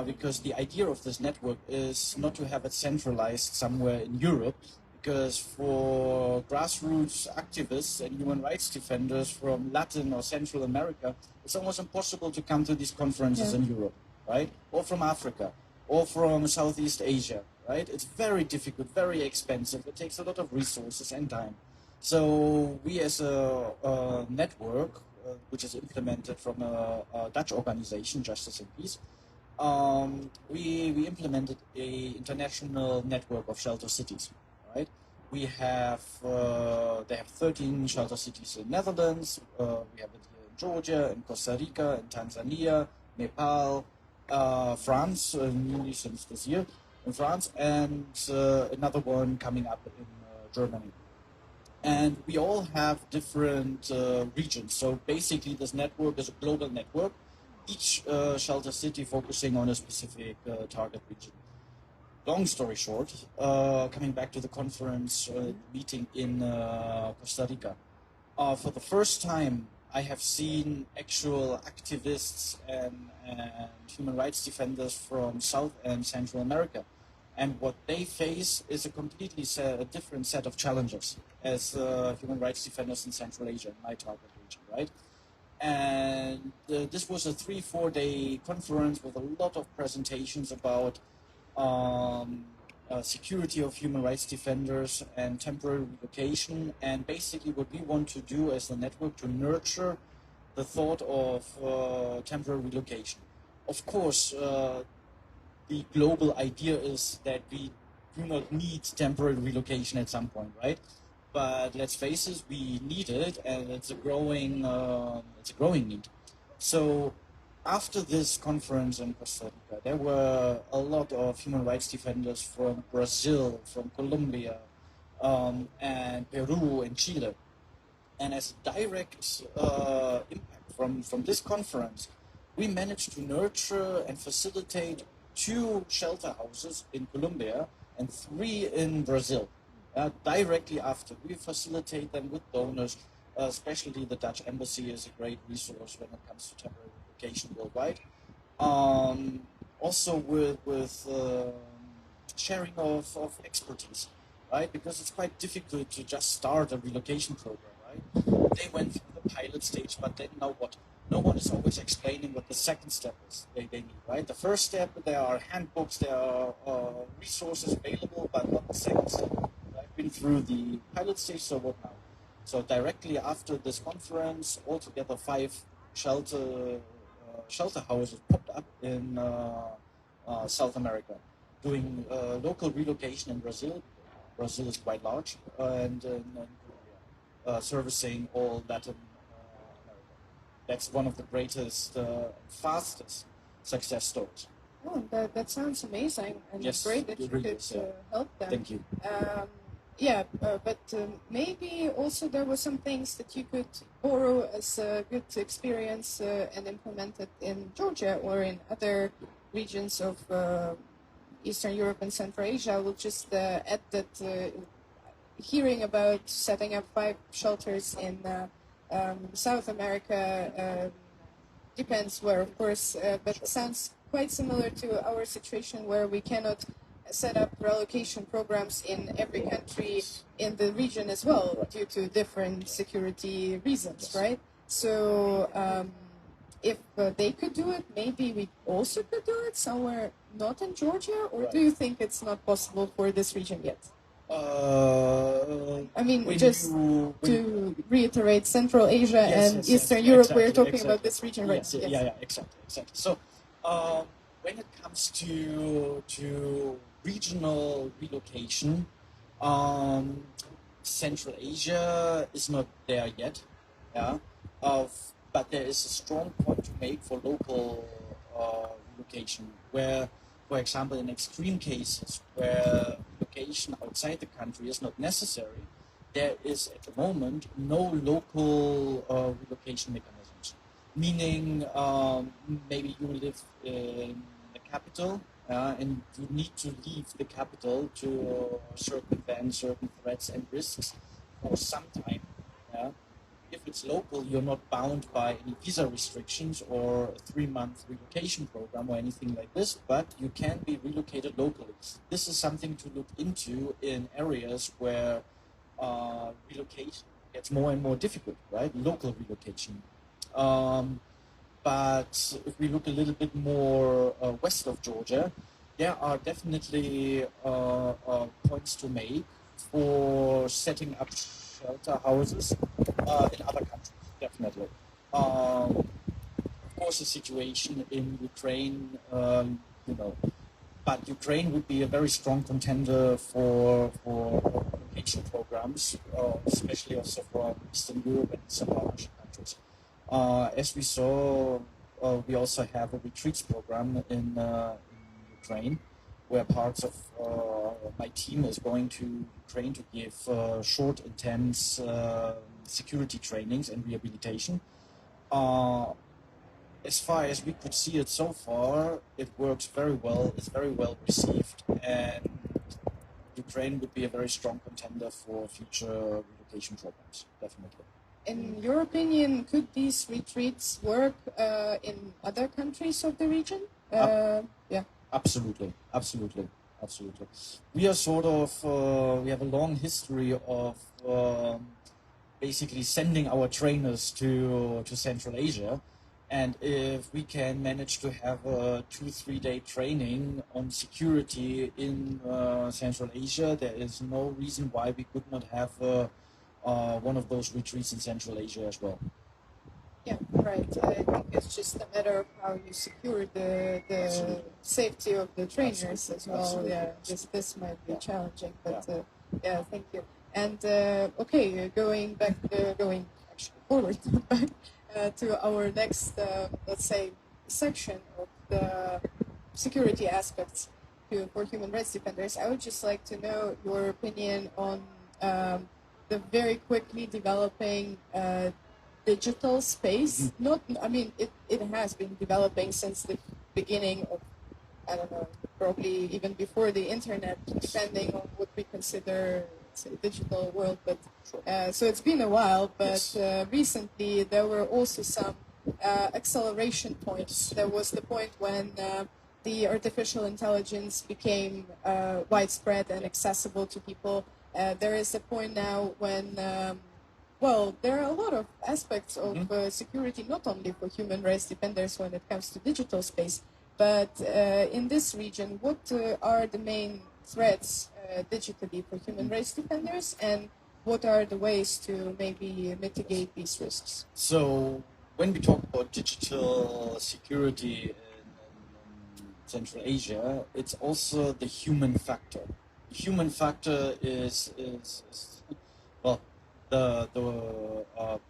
Because the idea of this network is not to have it centralized somewhere in Europe, because for grassroots activists and human rights defenders from Latin or Central America, it's almost impossible to come to these conferences in Europe, right? Or from Africa, or from Southeast Asia, right? It's very difficult, very expensive. It takes a lot of resources and time. So we as a network, which is implemented from a Dutch organization, Justice and Peace, we implemented a international network of shelter cities, right? We have, they have 13 shelter cities in Netherlands, we have it here in Georgia, in Costa Rica, in Tanzania, Nepal, France, newly since this year, in France, and another one coming up in Germany. And we all have different regions. So basically this network is a global network, each shelter city focusing on a specific target region. Long story short, coming back to the conference meeting in Costa Rica, for the first time I have seen actual activists and human rights defenders from South and Central America. And what they face is a completely different set of challenges as human rights defenders in Central Asia, my target region, right? And this was a 3-4 day conference with a lot of presentations about security of human rights defenders and temporary relocation. And basically what we want to do as a network to nurture the thought of temporary relocation. Of course, the global idea is that we do not need temporary relocation at some point, right? But let's face it, we need it, and it's a growing need. So after this conference in Costa Rica, there were a lot of human rights defenders from Brazil, from Colombia, and Peru and Chile. And as a direct impact from this conference, we managed to nurture and facilitate 2 shelter houses in Colombia and 3 in Brazil. Directly after, we facilitate them with donors, especially the Dutch embassy is a great resource when it comes to temporary relocation worldwide. Also with sharing of expertise, right? Because it's quite difficult to just start a relocation program, right? They went through the pilot stage, but then now what? No one is always explaining what the second step is they need, right? The first step, there are handbooks, there are resources available, but not the second step. I've been through the pilot stage, so what now? So directly after this conference, altogether 5 shelter houses popped up in South America, doing local relocation in Brazil. Brazil is quite large, and in Colombia, servicing all Latin America. That's one of the greatest, fastest success stories. Oh, that sounds amazing, and Yes, great that you really could is, yeah. help them. Thank you. But maybe also there were some things that you could borrow as a good experience and implement it in Georgia or in other regions of Eastern Europe and Central Asia. I will just add that hearing about setting up 5 shelters in South America depends where, of course, but sounds quite similar to our situation where we cannot set up relocation programs in every country in the region as well due to different security reasons, right? So if they could do it, maybe we also could do it somewhere not in Georgia, or do you think it's not possible for this region yet? I mean, to reiterate, Central Asia and Eastern Europe, exactly, we're talking about this region, right? Yes. Yeah, exactly. So when it comes to regional relocation, Central Asia is not there yet, yeah. But there is a strong point to make for local relocation, where, for example, in extreme cases where relocation outside the country is not necessary, there is at the moment no local relocation mechanisms. Meaning, maybe you live in the capital and you need to leave the capital to circumvent certain threats and risks for some time. Yeah? If it's local, you're not bound by any visa restrictions or a 3-month relocation program or anything like this, but you can be relocated locally. This is something to look into in areas where relocation gets more and more difficult, right? Local relocation. But if we look a little bit more west of Georgia, there are definitely points to make for setting up shelter houses in other countries, definitely. Of course, the situation in Ukraine, but Ukraine would be a very strong contender for relocation programs, especially also from Eastern Europe and some partnership countries. As we saw, we also have a retreats program in Ukraine, where parts of my team is going to Ukraine to give short, intense security trainings and rehabilitation. As far as we could see it so far, it works very well. It's very well received, and Ukraine would be a very strong contender for future relocation programs, definitely. In your opinion, could these retreats work in other countries of the region? Yeah. Absolutely. We are we have a long history of basically sending our trainers to Central Asia. And if we can manage to have a 2-3 day training on security in Central Asia, there is no reason why we could not have one of those retreats in Central Asia as well. Yeah, right. I think it's just a matter of how you secure the Absolutely. safety of the trainers Absolutely. as well. Absolutely. Yeah, this might be Yeah. challenging, but Yeah. yeah, thank you. And okay, going actually forward back to our next, let's say, section of the security aspects for human rights defenders. I would just like to know your opinion on the very quickly developing digital space. Not, I mean, it has been developing since the beginning of, I don't know, probably even before the internet, depending on what we consider, say, digital world. But so it's been a while. But recently there were also some acceleration points. There was the point when the artificial intelligence became widespread and accessible to people. There is a point now when well, there are a lot of aspects of security, not only for human rights defenders when it comes to digital space, but in this region, what are the main threats digitally for human rights defenders, and what are the ways to maybe mitigate these risks? So when we talk about digital security in Central Asia, it's also the human factor. The human factor is well, the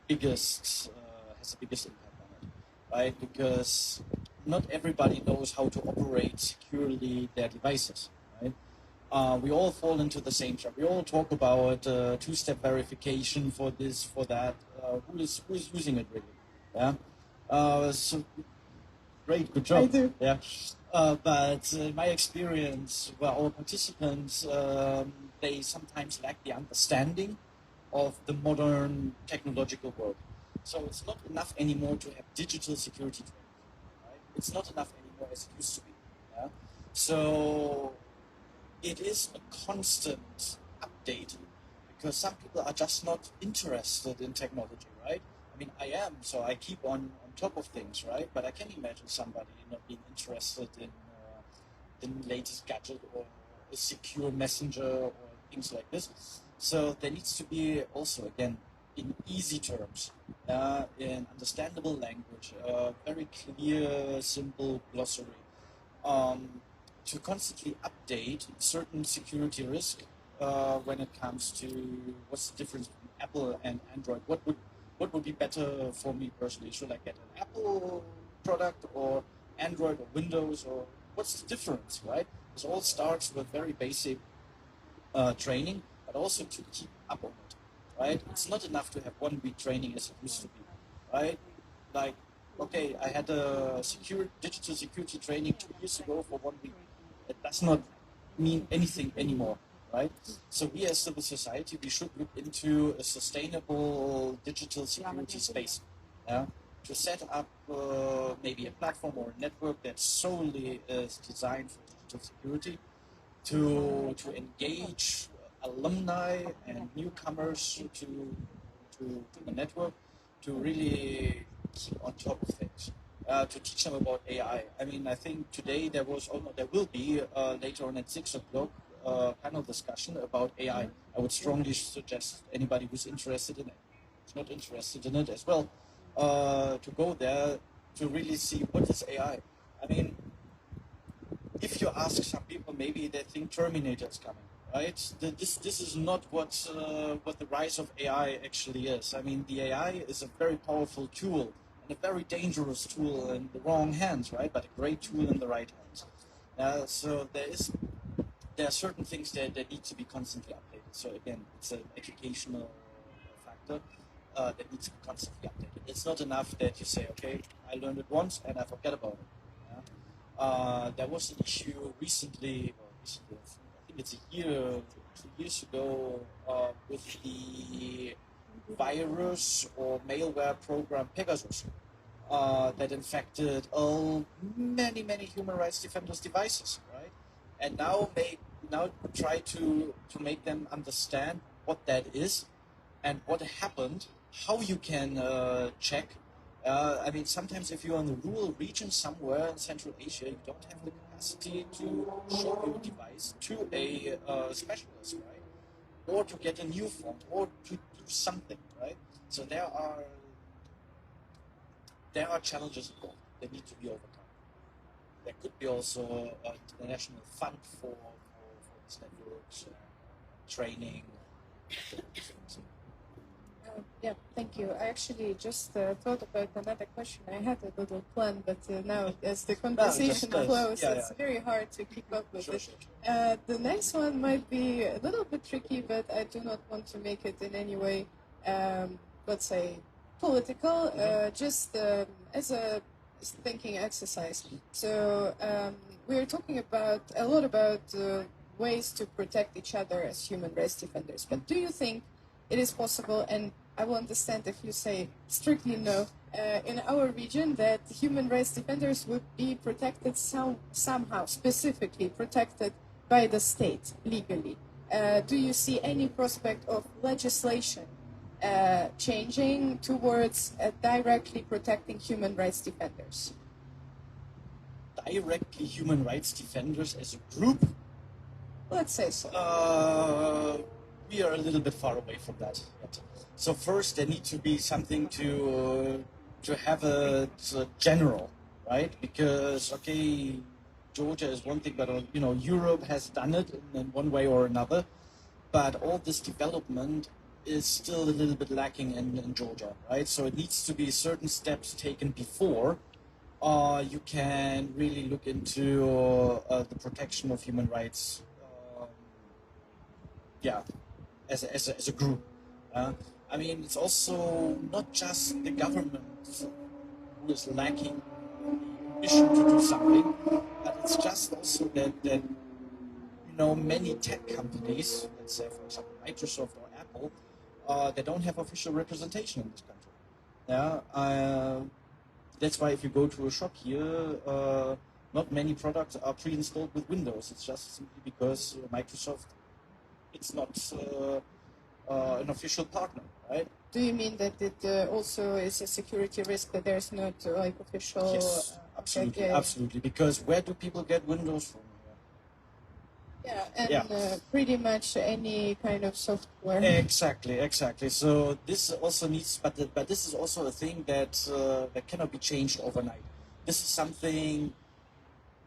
biggest has the biggest impact on it, right? Because not everybody knows how to operate securely their devices, right? We all fall into the same trap. We all talk about two-step verification for this, for that. Who is using it really? Yeah. So great, good job. I do. Yeah. But in my experience, well, our participants they sometimes lack the understanding of the modern technological world. So it's not enough anymore to have digital security training, right? It's not enough anymore as it used to be. Yeah? So it is a constant updating because some people are just not interested in technology, right? I mean, I am, so I keep on top of things, right? But I can imagine somebody not being interested in the latest gadget or a secure messenger or things like this. So there needs to be also, again, in easy terms, in understandable language, very clear, simple glossary, to constantly update certain security risk when it comes to what's the difference between Apple and Android. What would be better for me personally? Should I get an Apple product or Android or Windows, or what's the difference, right? This all starts with very basic training, but also to keep up on it, right? It's not enough to have 1 week training as it used to be, right? Like, okay, I had a digital security training 2 years ago for 1 week. It does not mean anything anymore, right? So we as civil society, we should look into a sustainable digital security space, yeah? To set up maybe a platform or a network that solely is designed for digital security, to engage alumni and newcomers to the network, to really keep on top of things, to teach them about AI. I mean, I think today there will be later on at 6 o'clock panel discussion about AI. I would strongly suggest anybody who's interested in it, who's not interested in it as well, to go there to really see what is AI. I mean, if you ask some people, maybe they think Terminator is coming, right? This is not what the rise of AI actually is. I mean, the AI is a very powerful tool and a very dangerous tool in the wrong hands, right? But a great tool in the right hands. So there are certain things that need to be constantly updated. So again, it's an educational factor that needs to be constantly updated. It's not enough that you say, okay, I learned it once and I forget about it. There was an issue recently, I think it's a year, 2 years ago, with the virus or malware program Pegasus that infected many human rights defenders' devices, right? And now try to make them understand what that is and what happened, how you can check. I mean, sometimes if you're in a rural region somewhere in Central Asia, you don't have the capacity to show your device to a specialist, right? Or to get a new phone, or to do something, right? So there are challenges involved that need to be overcome. There could be also an international fund for these networks, training. Yeah, thank you. I actually just thought about another question. I had a little plan, but now as the conversation flows, it's very hard to keep up with it. The next one might be a little bit tricky, but I do not want to make it in any way, let's say, political, just as a thinking exercise. So we're talking about a lot about ways to protect each other as human rights defenders. But do you think it is possible, and I will understand if you say strictly no, in our region that human rights defenders would be protected somehow, specifically protected by the state legally? Do you see any prospect of legislation changing towards directly protecting human rights defenders? Directly human rights defenders as a group? Let's say so. We are a little bit far away from that yet. So first, there needs to be something to have a general, right? Because okay, Georgia is one thing, but you know, Europe has done it in one way or another. But all this development is still a little bit lacking in Georgia, right? So it needs to be certain steps taken before you can really look into the protection of human rights. Yeah, as a group. I mean, it's also not just the government who is lacking the ambition to do something, but it's just also that you know, many tech companies, let's say for example Microsoft or Apple, they don't have official representation in this country. Yeah, that's why if you go to a shop here, not many products are pre-installed with Windows. It's just simply because Microsoft, it's not an official partner, right? Do you mean that it also is a security risk that there's not like official? Yes, absolutely, absolutely. Because where do people get Windows from? Yeah, and pretty much any kind of software. Exactly. So this also needs, but this is also a thing that that cannot be changed overnight. This is something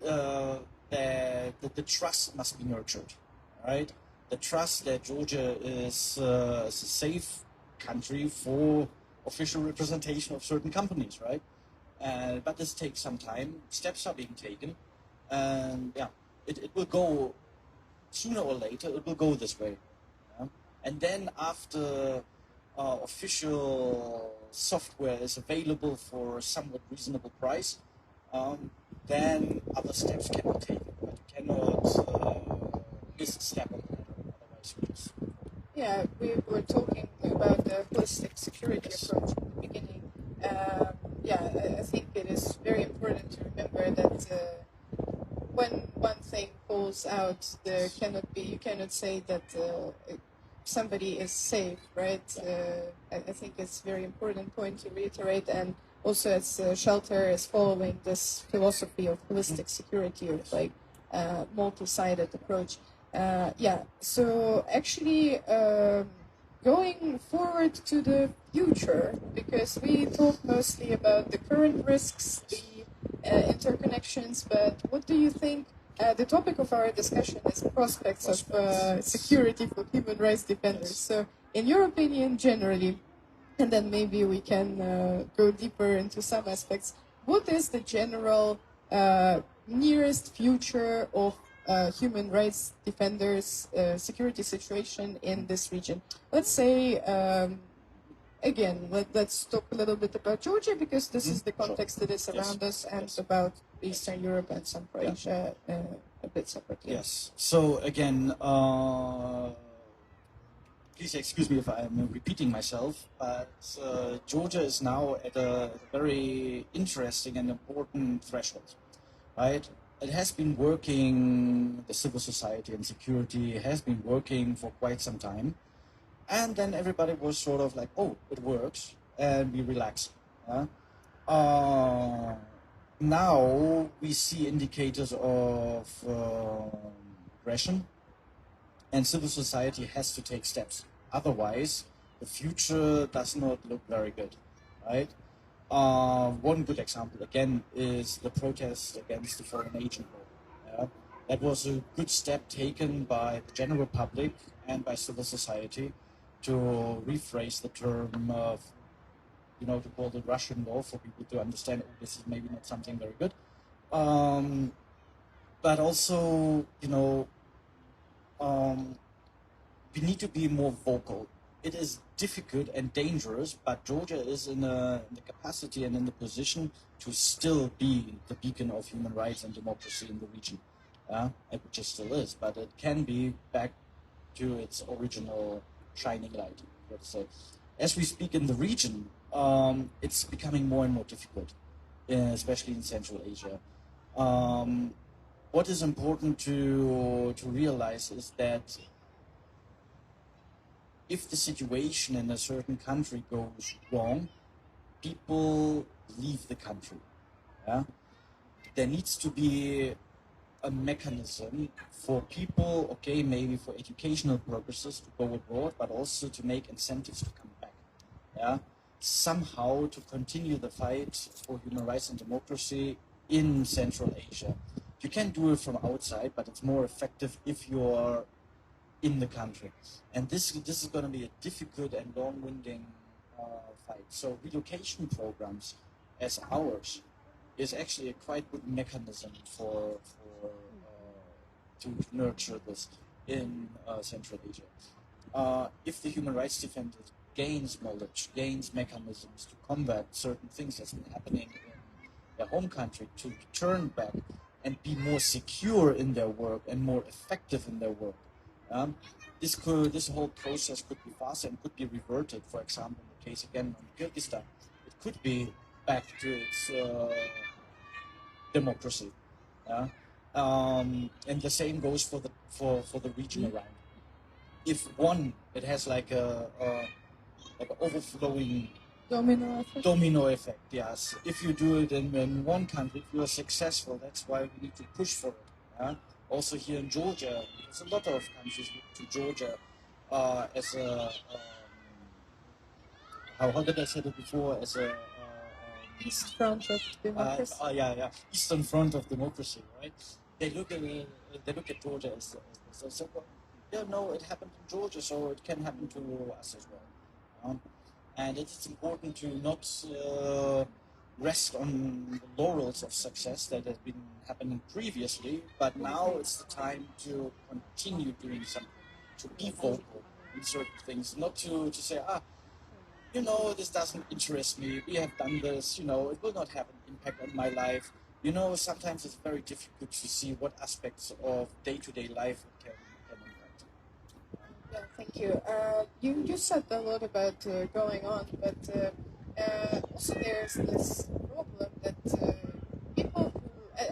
that the trust must be nurtured, right? The trust that Georgia is a safe country for official representation of certain companies, right? But this takes some time. Steps are being taken, and yeah, it will go sooner or later. It will go this way, yeah? And then after official software is available for a somewhat reasonable price, then other steps cannot be taken. But you cannot miss a step on the ladder, otherwise you just... Yeah, we were talking about the holistic security approach in the beginning. I think it is very important to remember that when one thing falls out, you cannot say that somebody is safe, right? I think it's a very important point to reiterate, and also as Shelter is following this philosophy of holistic security, of like multi-sided approach. So actually going forward to the future, because we talk mostly about the current risks, the interconnections, but what do you think? The topic of our discussion is prospects of security for human rights defenders. So in your opinion, generally, and then maybe we can go deeper into some aspects, what is the general nearest future of human rights defenders' security situation in this region? Let's say, again, let's talk a little bit about Georgia, because this is the context that is around us, and about Eastern Europe and Central Asia a bit separately. Yes. So again, please excuse me if I'm repeating myself, but Georgia is now at a very interesting and important threshold, right? It has been working, the civil society and security has been working for quite some time. And then everybody was sort of like, oh, it works, and we relax. Now we see indicators of aggression, and civil society has to take steps. Otherwise, the future does not look very good, right? One good example, again, is the protest against the foreign agent law. Yeah? That was a good step taken by the general public and by civil society to rephrase the term of, to call it Russian law for people to understand, oh, this is maybe not something very good. But also, we need to be more vocal. It is difficult and dangerous, but Georgia is in the capacity and in the position to still be the beacon of human rights and democracy in the region. Which it still is, but it can be back to its original shining light, let's say. As we speak in the region, it's becoming more and more difficult, especially in Central Asia. What is important to realize is that if the situation in a certain country goes wrong, people leave the country. Yeah? There needs to be a mechanism for people, okay, maybe for educational purposes to go abroad, but also to make incentives to come back. Yeah? Somehow to continue the fight for human rights and democracy in Central Asia. You can do it from outside, but it's more effective if you're in the country. And this is going to be a difficult and long-winding fight. So relocation programs as ours is actually a quite good mechanism for to nurture this in Central Asia. If the human rights defender gains knowledge, gains mechanisms to combat certain things that's been happening in their home country, to return back and be more secure in their work and more effective in their work, this whole process could be faster and could be reverted. For example, in the case again of Kyrgyzstan, it could be back to its democracy. And the same goes for the region around. If it has like a overflowing domino effect. Yes, if you do it in one country, if you are successful, that's why we need to push for it. Also here in Georgia, there's a lot of countries look to Georgia as a how did I say it before, as a East Front of Democracy. Eastern Front of Democracy, right? They look at Georgia as so, no, it happened in Georgia, so it can happen to us as well. And it's important to not rest on the laurels of success that has been happening previously, but now it's the time to continue doing something, to be vocal in certain things, not to say, this doesn't interest me, we have done this, it will not have an impact on my life. Sometimes it's very difficult to see what aspects of day-to-day life it can impact. Yeah, thank you. You said a lot about going on, but also there's this problem that people who,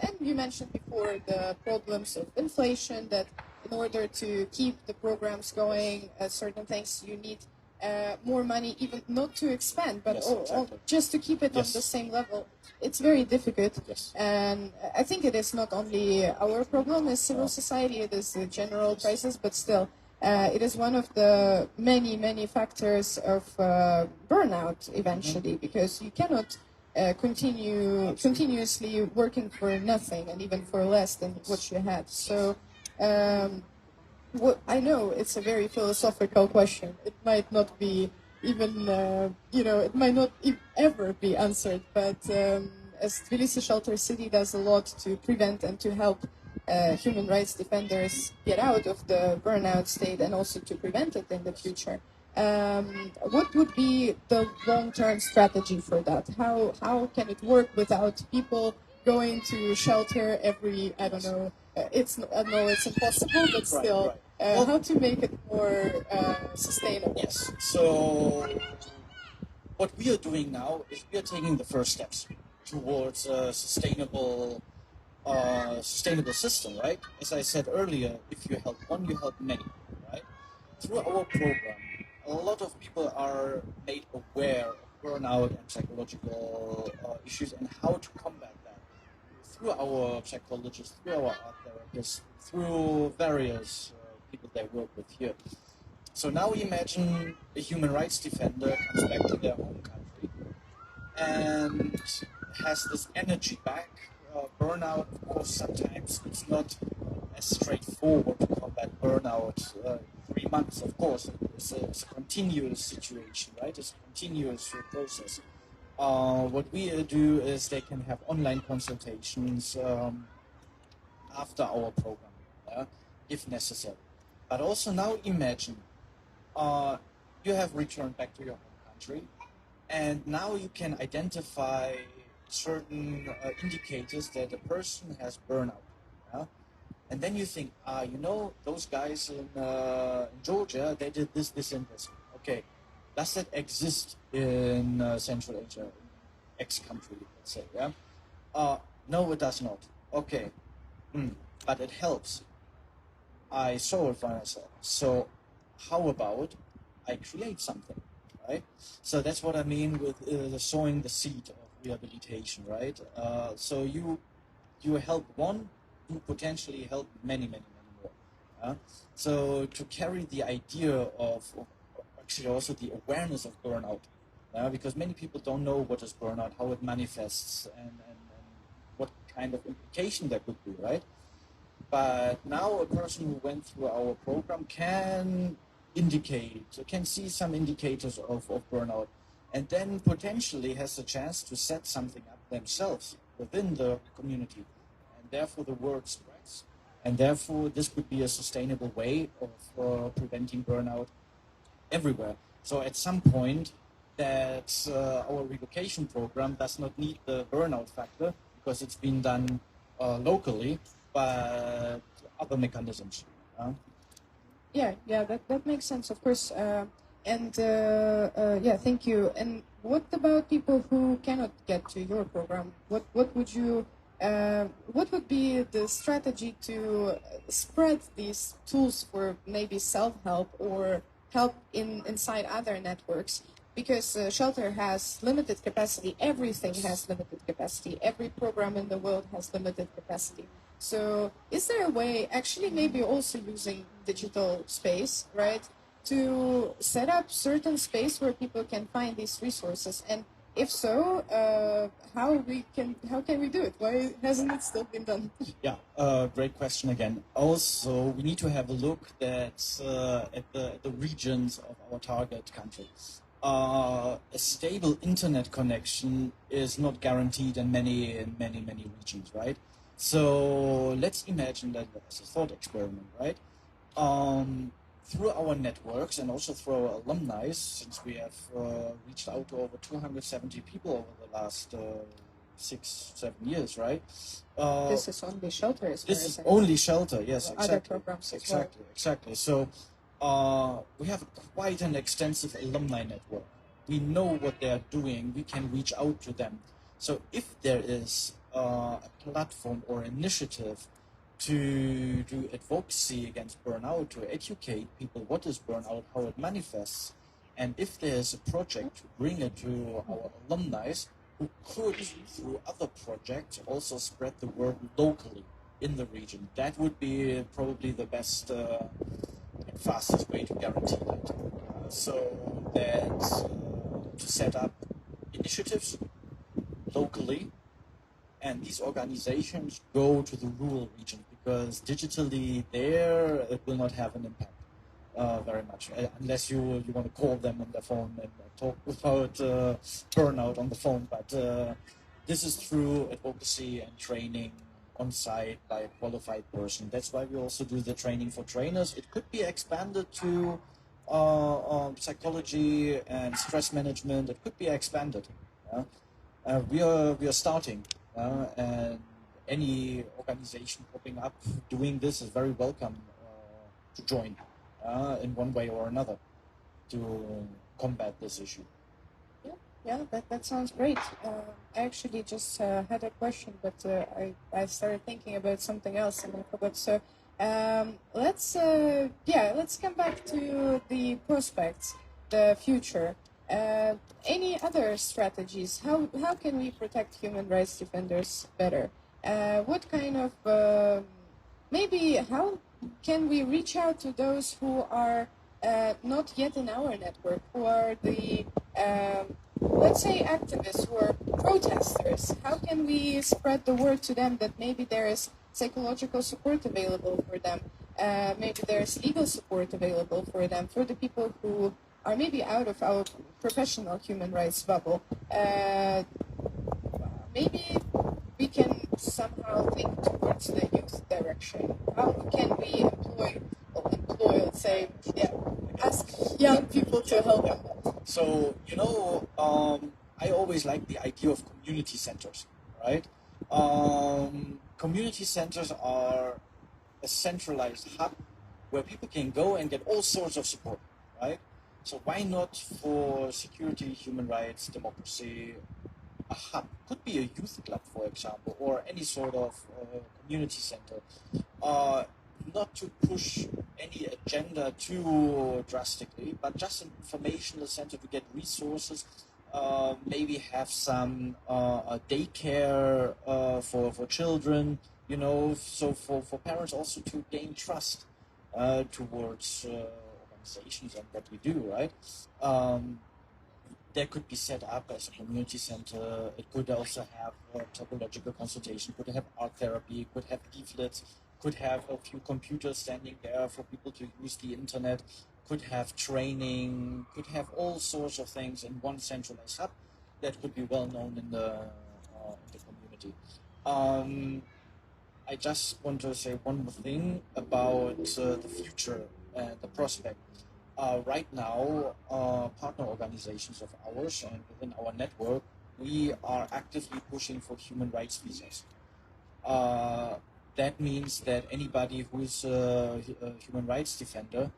and you mentioned before the problems of inflation, that in order to keep the programs going, certain things you need more money, even not to expand, but Exactly. just to keep it on the same level. It's very difficult. Yes. And I think it is not only our problem as civil society, it is a general crisis, but still. It is one of the many factors of burnout eventually, because you cannot continuously working for nothing and even for less than what you had. So what I know it's a very philosophical question. It might not be even it might not ever be answered, but as Tbilisi Shelter City does a lot to prevent and to help human rights defenders get out of the burnout state and also to prevent it in the future. What would be the long-term strategy for that? How can it work without people going to shelter every, I don't know, I know it's impossible, but still, Right. how to make it more sustainable? Yes. So what we are doing now is we are taking the first steps towards a sustainable system, right? As I said earlier, if you help one, you help many, right? Through our program, a lot of people are made aware of burnout and psychological issues and how to combat that through our psychologists, through our art therapists, through various people they work with here. So now imagine a human rights defender comes back to their home country and has this energy back. Burnout, of course, sometimes it's not as straightforward to combat burnout. 3 months, of course, it's a continuous situation, right? It's a continuous process. What we do is they can have online consultations after our program, if necessary. But also now imagine you have returned back to your home country, and now you can identify certain indicators that a person has burnout. Yeah? And then you think, those guys in Georgia, they did this, this, and this. Okay, does that exist in Central Asia, X country, let's say? Yeah. No, it does not. Okay, but it helps. I saw it for myself. So how about I create something, right? So that's what I mean with sowing the seed of rehabilitation, right? So you help one, you potentially help many, many, many more. So to carry the idea of actually also the awareness of burnout, because many people don't know what is burnout, how it manifests, and what kind of implication there could be, right? But now a person who went through our program can see some indicators of burnout, and then potentially has a chance to set something up themselves within the community. And therefore the word spreads. And therefore this could be a sustainable way of preventing burnout everywhere. So at some point that our relocation program does not need the burnout factor because it's been done locally, but other mechanisms. Yeah, that makes sense, of course. Yeah, thank you. And what about people who cannot get to your program? What would be the strategy to spread these tools for maybe self-help or help inside other networks? Because shelter has limited capacity. Everything has limited capacity. Every program in the world has limited capacity. So is there a way, actually maybe also using digital space, right, to set up certain space where people can find these resources? And if so, how can we do it? Why hasn't it still been done? Yeah, great question again. Also, we need to have a look at the regions of our target country. A stable internet connection is not guaranteed in many regions, right? So let's imagine that as a thought experiment, right? Through our networks and also through our alumni, since we have reached out to over 270 people over the last 6-7 years, right? This is only shelter. This is only shelter, yes, exactly. Other programs as well. Exactly. So we have quite an extensive alumni network. We know what they are doing. We can reach out to them. So if there is a platform or initiative to do advocacy against burnout, to educate people what is burnout, how it manifests, and if there's a project to bring it to our alumni who could, through other projects, also spread the word locally in the region, that would be probably the best and fastest way to guarantee that. So that to set up initiatives locally, and these organizations go to the rural region, because digitally there it will not have an impact very much, unless you want to call them on the phone and talk about burnout on the phone. But this is through advocacy and training on site by a qualified person. That's why we also do the training for trainers. It could be expanded to psychology and stress management. It could be expanded. We are starting, and any organization popping up doing this is very welcome to join in one way or another to combat this issue. Yeah, that sounds great. I actually just had a question, but I started thinking about something else and I forgot. So let's come back to the prospects. the future. Any other strategies? How can we protect human rights defenders better? What kind of maybe how can we reach out to those who are not yet in our network, who are the let's say activists, who are protesters? How can we spread the word to them that maybe there is psychological support available for them? Maybe there's legal support available for them, for the people who are maybe out of our professional human rights bubble. Maybe we can somehow think towards the youth direction. How can we let's say, ask young people to help them? So, I always like the idea of community centers, right? Community centers are a centralized hub where people can go and get all sorts of support, right? So why not for security, human rights, democracy, a hub? Could be a youth club, for example, or any sort of community center. Not to push any agenda too drastically, but just an informational center to get resources, maybe have some daycare for children, so for parents also to gain trust towards organizations and what we do, right? That could be set up as a community center. It could also have psychological consultation, could have art therapy, could have leaflets, could have a few computers standing there for people to use the internet, could have training, could have all sorts of things in one centralized hub that could be well known in the community. I just want to say one more thing about the future and the prospect. Right now, partner organizations of ours and within our network, we are actively pushing for human rights visas. That means that anybody who is a human rights defender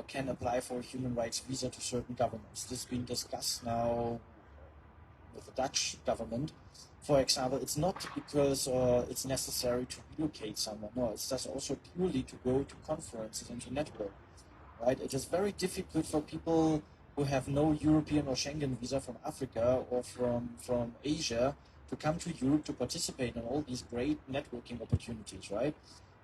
can apply for a human rights visa to certain governments. This has been discussed now with the Dutch government. For example, it's not because it's necessary to relocate someone. No, it's just also purely to go to conferences and to network. Right? It is very difficult for people who have no European or Schengen visa from Africa or from Asia to come to Europe to participate in all these great networking opportunities, right?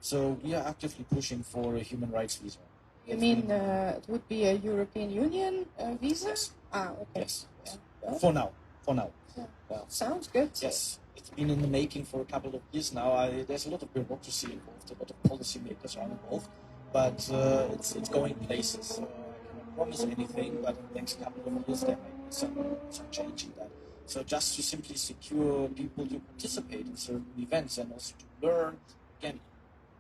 So we are actively pushing for a human rights visa. You mean it would be a European Union visa? Yes. Okay. Yes. Yeah. For now. Yeah. Well, sounds good. Yes. It's been in the making for a couple of years now. There's a lot of bureaucracy involved, a lot of policymakers are involved. But it's going places. I cannot promise anything, but in the next couple of years there might be some change in that. So just to simply secure people to participate in certain events and also to learn, again,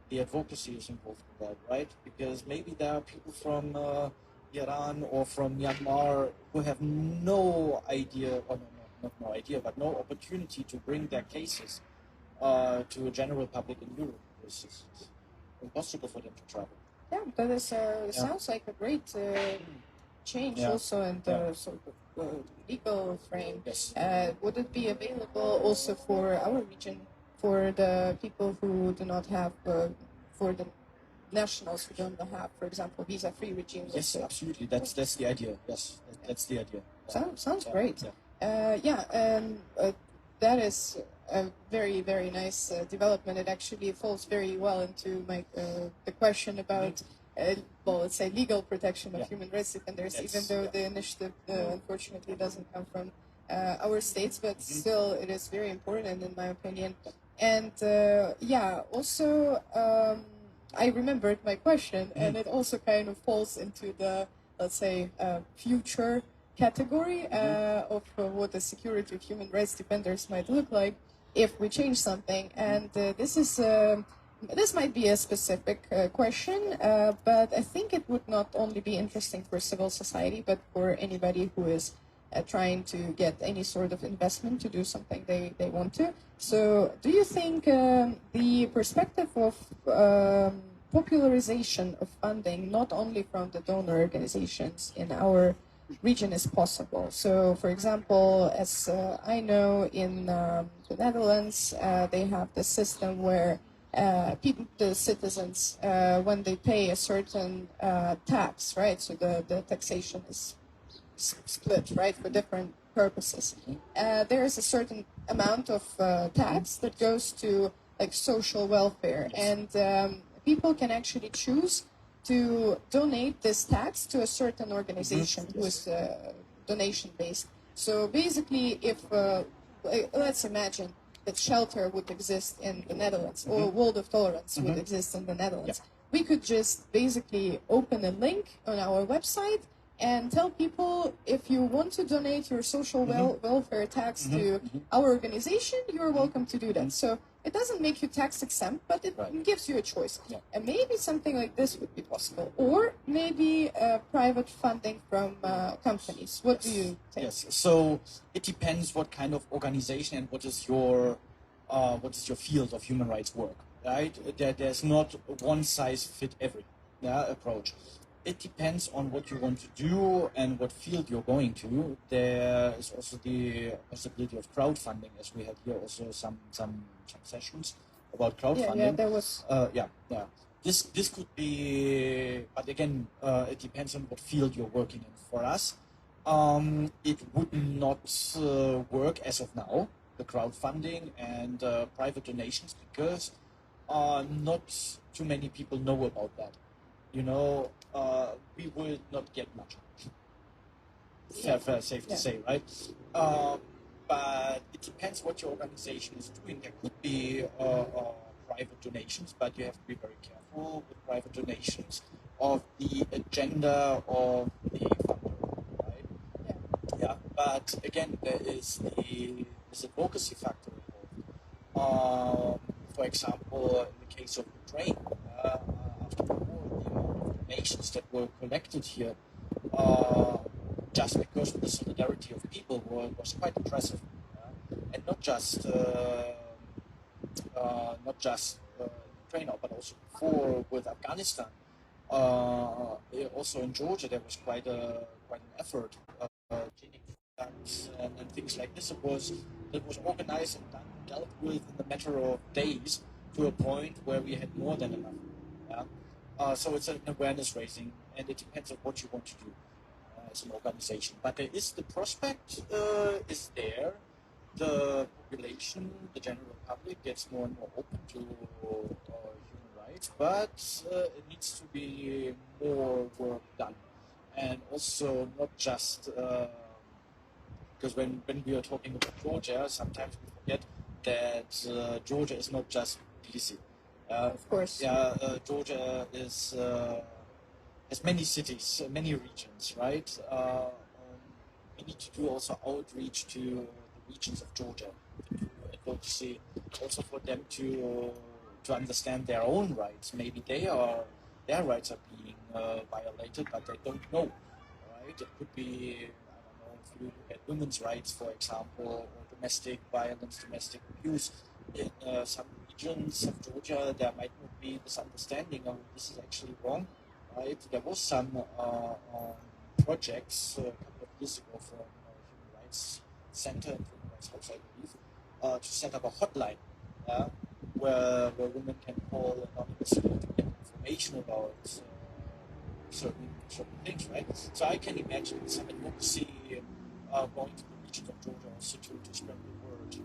the advocacy is involved in that, right? Because maybe there are people from Iran or from Myanmar who have no idea, or not no idea, but no opportunity to bring their cases to a general public in Europe. It's impossible for them to travel. Yeah, that is sounds like a great change also in the sort of legal frame. Yes. Would it be available also for our region, for the people who do not have, for the nationals who don't have, for example, visa-free regimes? Yes, absolutely. That's the idea. Yes, that's the idea. Sounds great. That is a very, very nice development. It actually falls very well into my the question about, let's say, legal protection of human rights defenders, even though the initiative unfortunately doesn't come from our states, but still it is very important in my opinion. And also I remembered my question, and it also kind of falls into the, let's say, future category of what the security of human rights defenders might look like if we change something. And this might be a specific question, but I think it would not only be interesting for civil society, but for anybody who is trying to get any sort of investment to do something they want to. So do you think the perspective of popularization of funding, not only from the donor organizations in our region, is possible? So, for example, as I know, in the Netherlands, they have the system where people, the citizens, when they pay a certain tax, right? So the taxation is split, right, for different purposes. There is a certain amount of tax that goes to like social welfare, and people can actually choose to donate this tax to a certain organization who is donation based. So basically, if let's imagine that shelter would exist in the Netherlands or World of Tolerance would exist in the Netherlands, we could just basically open a link on our website and tell people, if you want to donate your social welfare tax to our organization, you're welcome to do that. So it doesn't make you tax exempt, but it gives you a choice. And maybe something like this would be possible. Or maybe private funding from companies. What do you think? Yes, so it depends what kind of organization and what is your field of human rights work, right? There's not one size fit every approach. It depends on what you want to do and what field you're going to. There is also the possibility of crowdfunding, as we had here also some sessions about crowdfunding. Yeah, there was. This could be, but again, it depends on what field you're working in. For us, it would not work as of now, the crowdfunding and private donations, because not too many people know about that. You know, we will not get much. Safe to say, right? But it depends what your organization is doing. There could be private donations, but you have to be very careful with private donations of the agenda of the funder, right? Yeah. But again, there is this advocacy factor involved. For example, in the case of Ukraine, after the war, the amount of donations that were collected here, just because of the solidarity of people, was quite impressive, and not just Ukraine, but also before with Afghanistan. Also in Georgia, there was quite an effort, and things like this. It was organized and dealt with in a matter of days, to a point where we had more than enough. Yeah? So it's an awareness raising, and it depends on what you want to do as an organization. But there is the prospect is there. The population, the general public, gets more and more open to human rights, but it needs to be more work done, and also not just because when we are talking about Georgia, sometimes we forget that Georgia is not just Tbilisi. Of course. Georgia has many cities, many regions, right? We need to do also outreach to the regions of Georgia, to do advocacy, also for them to understand their own rights. Maybe their rights are being violated, but they don't know, right? It could be, I don't know, if you look at women's rights, for example, or domestic violence, domestic abuse. In some regions of Georgia, there might not be this understanding of this is actually wrong, right? There was some projects a couple of years ago from Human Rights Center and Human Rights House, I believe, to set up a hotline where women can call anonymously to get information about certain things, right? So I can imagine some advocacy going to the region of Georgia also to spread the word.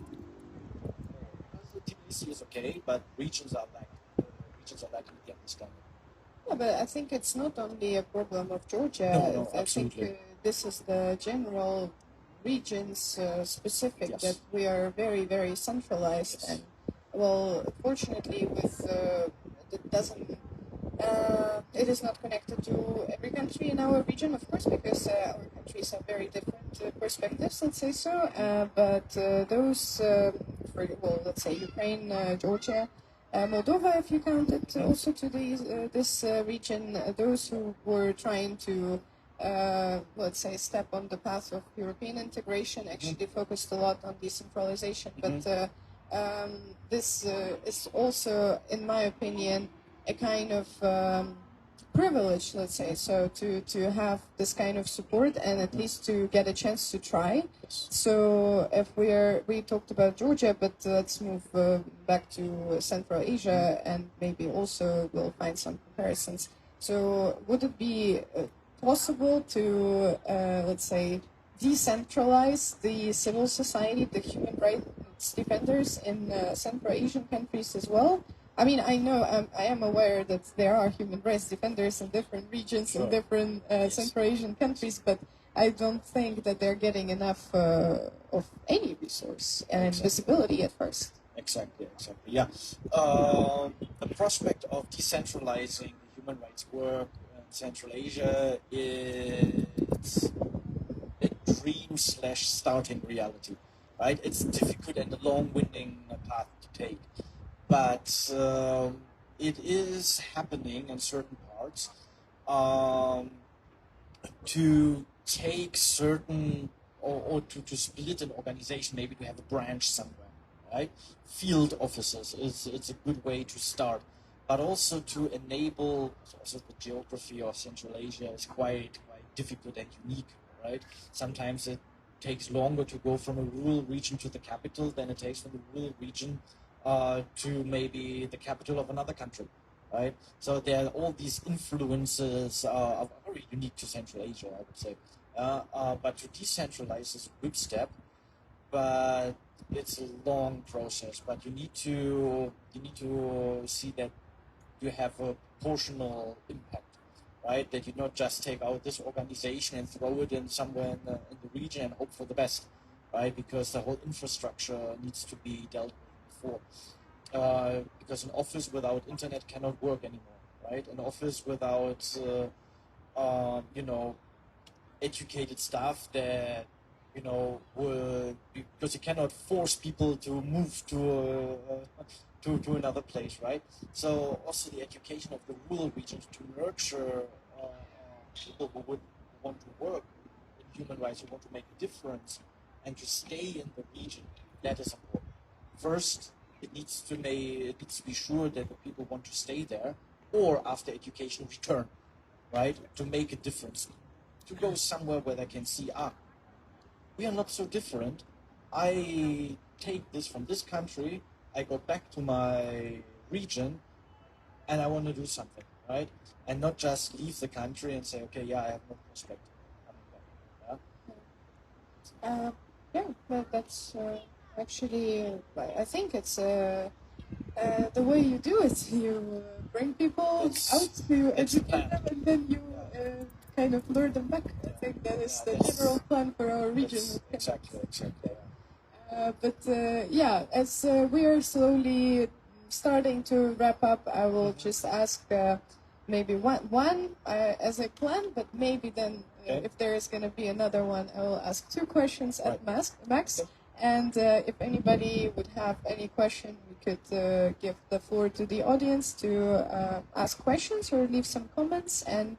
Tbilisi is okay, but regions are lacking the understanding. Yeah, but I think it's not only a problem of Georgia. No, I think this is the general regions specific, that we are very, very centralized. And well, fortunately, with it doesn't. It is not connected to every country in our region, of course, because our countries have very different perspectives, let's say so. But those, let's say Ukraine, Georgia, Moldova, if you count it also to this region, those who were trying to, let's say, step on the path of European integration actually focused a lot on decentralization. But this is also, in my opinion, a kind of privilege, let's say, so to have this kind of support and at least to get a chance to try. So if we talked about Georgia, but let's move back to Central Asia and maybe also we'll find some comparisons. So would it be possible to, let's say, decentralize the civil society, the human rights defenders in Central Asian countries as well? I mean, I know I am aware that there are human rights defenders in different regions in different Central Asian countries, but I don't think that they're getting enough of any resource and visibility at first. Exactly. Yeah. The prospect of decentralizing the human rights work in Central Asia is a dream / starting reality, right? It's difficult and a long-winding path to take, but it is happening in certain parts. To take certain or to split an organization, maybe to have a branch somewhere, right? Field offices it's a good way to start, but also to enable. Also, the geography of Central Asia is quite difficult and unique, right? Sometimes it takes longer to go from a rural region to the capital than it takes from the rural region to maybe the capital of another country, right? So there are all these influences are very unique to Central Asia, I would say. But to decentralize is a good step, but it's a long process. But you need to see that you have a proportional impact, right? That you not just take out this organization and throw it in somewhere in the region and hope for the best, right? Because the whole infrastructure needs to be dealt with before. Because an office without internet cannot work anymore, right? An office without, educated staff that, because you cannot force people to move to another place, right? So also the education of the rural regions to nurture people who would want to work in human rights, who want to make a difference, and to stay in the region. That is important. First, it needs to be sure that the people want to stay there, or after education return, right? To make a difference, to go somewhere where they can see, we are not so different. I take this from this country, I go back to my region, and I want to do something, right? And not just leave the country and say, okay, I have no prospect coming back. Yeah, that's actually, I think it's the way you do it. You bring people out to educate them, and then you kind of lure them back. I think that is the general plan for our region. Exactly. As we are slowly starting to wrap up, I will just ask maybe one as a plan, but maybe then if there is going to be another one, I will ask 2 questions at max. And if anybody would have any question, we could give the floor to the audience to ask questions or leave some comments. And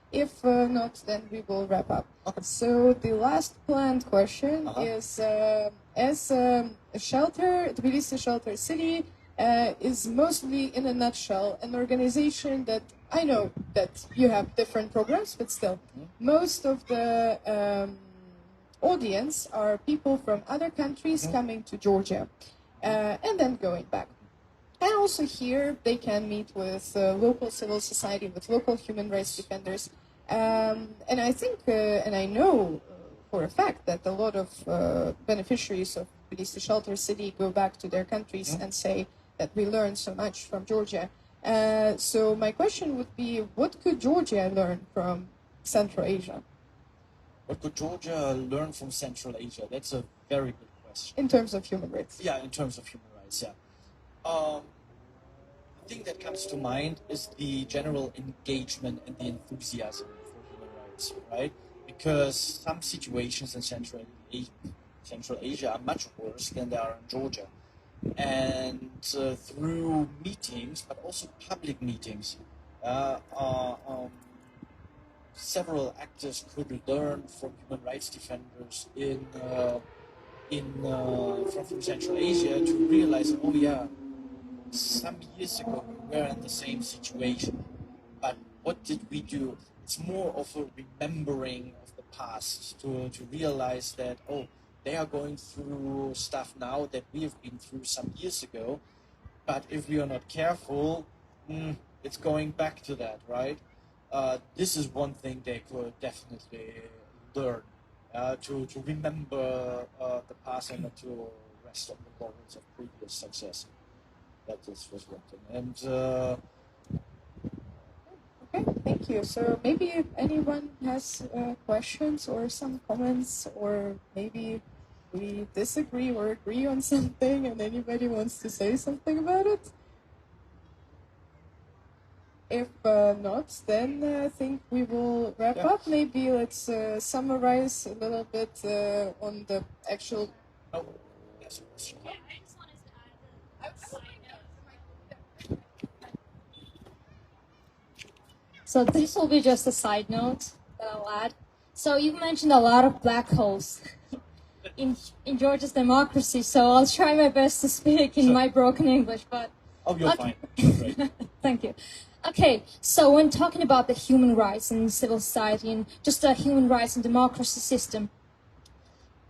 if not, then we will wrap up. Okay. So the last planned question is, as a shelter, Tbilisi Shelter City is mostly, in a nutshell, an organization that I know that you have different programs, but still, most of the audience are people from other countries coming to Georgia and then going back. And also here they can meet with local civil society, with local human rights defenders. And I think, and I know for a fact that a lot of beneficiaries of Tbilisi Shelter City go back to their countries and say that we learned so much from Georgia. So my question would be, what could Georgia learn from Central Asia? What could Georgia learn from Central Asia? That's a very good question. In terms of human rights. Yeah, in terms of human rights, yeah. The thing that comes to mind is the general engagement and the enthusiasm for human rights, right? Because some situations in Central Asia are much worse than they are in Georgia. And through meetings, but also public meetings, several actors could learn from human rights defenders from Central Asia to realize, some years ago we were in the same situation, but what did we do? It's more of a remembering of the past to realize that, oh, they are going through stuff now that we have been through some years ago. But if we are not careful, it's going back to that, right? This is one thing they could definitely learn, to remember the past and not to rest on the laurels of previous success. That is was one thing. And Okay, thank you. So maybe if anyone has questions or some comments, or maybe we disagree or agree on something and anybody wants to say something about it? If not, then I think we will wrap up. Maybe let's summarize a little bit on the actual... oh, yes, question. Yeah, I just wanted to add a side note. So this will be just a side note that I'll add. So you mentioned a lot of black holes in Georgia's democracy, so I'll try my best to speak in my broken English, but... Oh, you're fine. Great. Thank you. Okay, so when talking about the human rights and civil society and just the human rights and democracy system,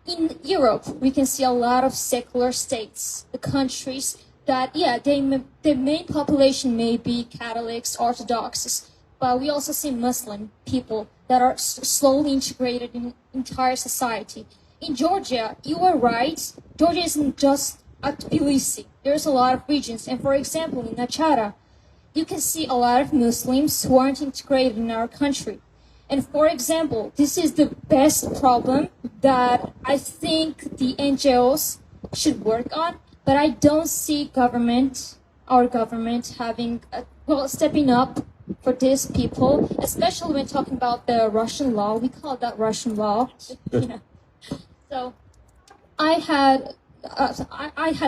in Europe, we can see a lot of secular states, the countries that, yeah, the main population may be Catholics, Orthodox, but we also see Muslim people that are slowly integrated in entire society. In Georgia, you are right, Georgia isn't just at Tbilisi. There's a lot of regions, and for example, in Nachara, you can see a lot of Muslims who aren't integrated in our country. And for example, this is the best problem that I think the NGOs should work on, but I don't see our government having, stepping up for these people, especially when talking about the Russian law. We call that Russian law. Yeah. So I had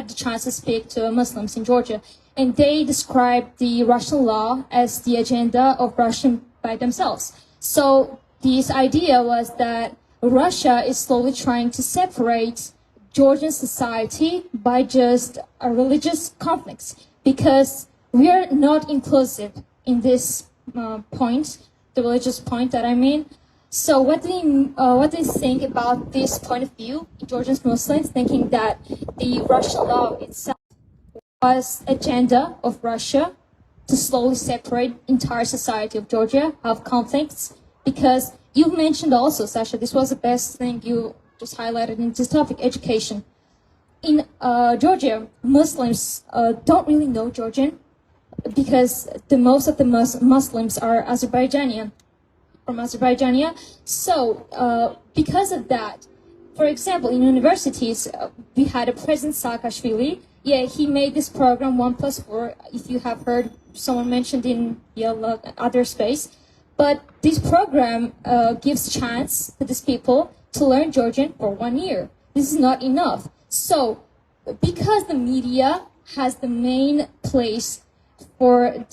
the chance to speak to Muslims in Georgia, and they described the Russian law as the agenda of Russian by themselves. So this idea was that Russia is slowly trying to separate Georgian society by just religious conflicts, because we are not inclusive in this point, the religious point that I mean. So what do you think about this point of view, Georgian Muslims thinking that the Russian law itself was agenda of Russia to slowly separate entire society of Georgia, have conflicts? Because you mentioned also, Sasha, this was the best thing you just highlighted in this topic, education. In Georgia, Muslims don't really know Georgian because most of the Muslims are Azerbaijani, from Azerbaijan. So because of that, for example, in universities, we had a President Saakashvili. Yeah, he made this program 1+4, if you have heard someone mentioned in the other space. But this program gives chance to these people to learn Georgian for 1 year. This is not enough. So because the media has the main place for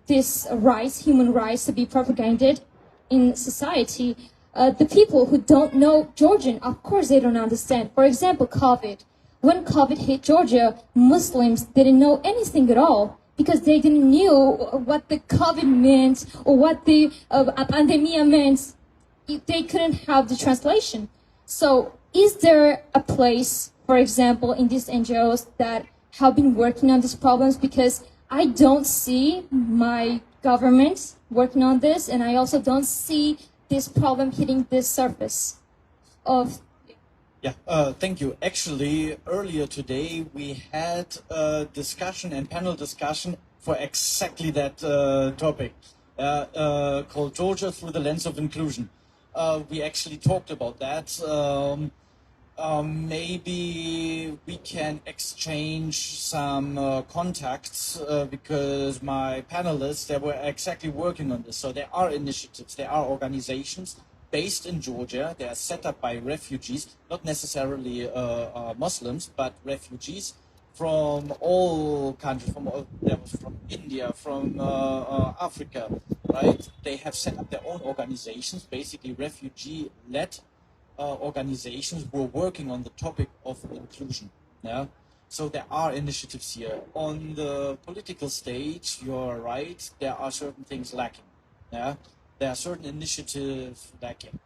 this rights, human rights to be propagated in society, the people who don't know Georgian, of course they don't understand. For example, COVID. When COVID hit Georgia, Muslims didn't know anything at all because they didn't knew what the COVID meant or what the pandemia meant. They couldn't have the translation. So is there a place, for example, in these NGOs that have been working on these problems? Because I don't see my government working on this, and I also don't see this problem hitting this surface of... Yeah, thank you. Actually, earlier today we had a discussion and panel discussion for exactly that topic, called Georgia Through the Lens of Inclusion. We actually talked about that. Maybe we can exchange some contacts because my panelists, they were exactly working on this. So there are initiatives, there are organizations based in Georgia. They are set up by refugees, not necessarily Muslims, but refugees from all countries, from India, from Africa, right? They have set up their own organizations, basically refugee-led organizations who are working on the topic of inclusion. Yeah. So there are initiatives here. On the political stage, you're right, there are certain things lacking. Yeah, there are certain initiatives lacking.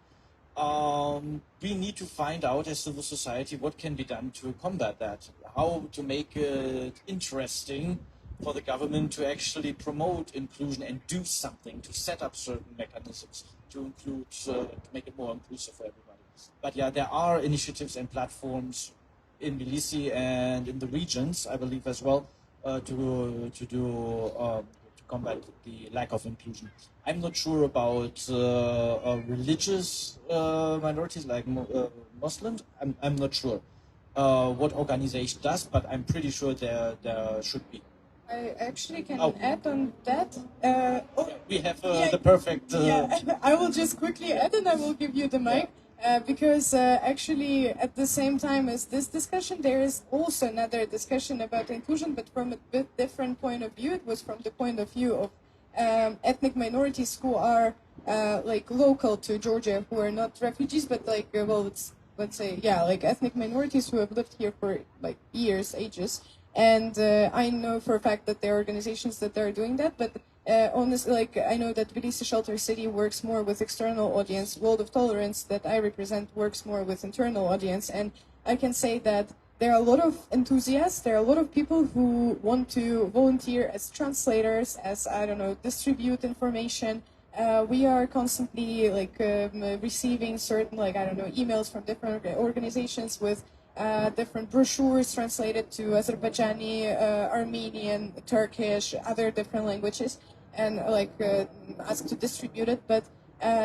We need to find out as civil society what can be done to combat that, how to make it interesting for the government to actually promote inclusion and do something to set up certain mechanisms to include, to make it more inclusive for everybody. But yeah, there are initiatives and platforms in Tbilisi and in the regions, I believe as well, to combat the lack of inclusion. I'm not sure about religious minorities like Muslims. I'm not sure what organization does, but I'm pretty sure there should be. I actually can add on that. We have the perfect. I will just quickly add and I will give you the mic. Because actually, at the same time as this discussion, there is also another discussion about inclusion, but from a bit different point of view. It was from the point of view of ethnic minorities who are like local to Georgia, who are not refugees, but like let's say like ethnic minorities who have lived here for like years, ages. And I know for a fact that there are organizations that are doing that, but honestly, like I know that Tbilisi Shelter City works more with external audience. World of Tolerance that I represent works more with internal audience, and I can say that there are a lot of enthusiasts. There are a lot of people who want to volunteer as translators, as I don't know, distribute information. We are constantly like receiving certain like I don't know emails from different organizations with different brochures translated to Azerbaijani, Armenian, Turkish, other different languages, and like asked to distribute it. But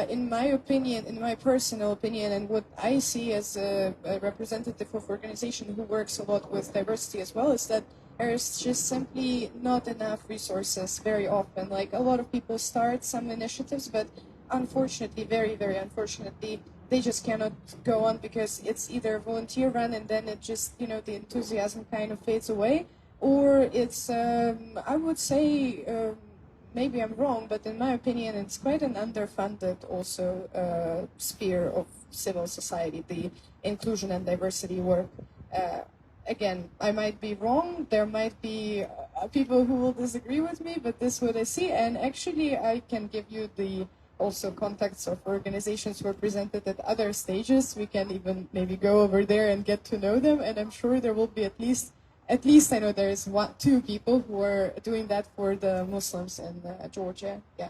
in my opinion, in my personal opinion, and what I see as a representative of organization who works a lot with diversity as well, is that there's just simply not enough resources very often. Like a lot of people start some initiatives, but unfortunately, very, very unfortunately, they just cannot go on because it's either volunteer run and then it just, you know, the enthusiasm kind of fades away, or it's, I would say, maybe I'm wrong, but in my opinion, it's quite an underfunded also sphere of civil society, the inclusion and diversity work. Again, I might be wrong. There might be people who will disagree with me, but this is what I see. And actually, I can give you the also contacts of organizations who are presented at other stages. We can even maybe go over there and get to know them. And I'm sure there will be at least I know there is two people who are doing that for the Muslims in Georgia. Yeah.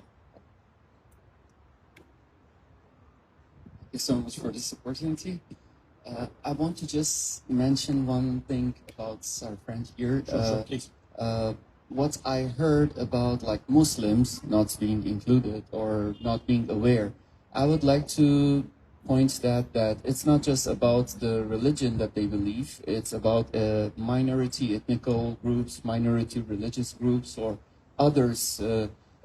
Thank you so much for this opportunity. I want to just mention one thing about our friend here. Sure, please. What I heard about like Muslims not being included or not being aware, I would like to point that it's not just about the religion that they believe, it's about minority ethnical groups, minority religious groups, or others,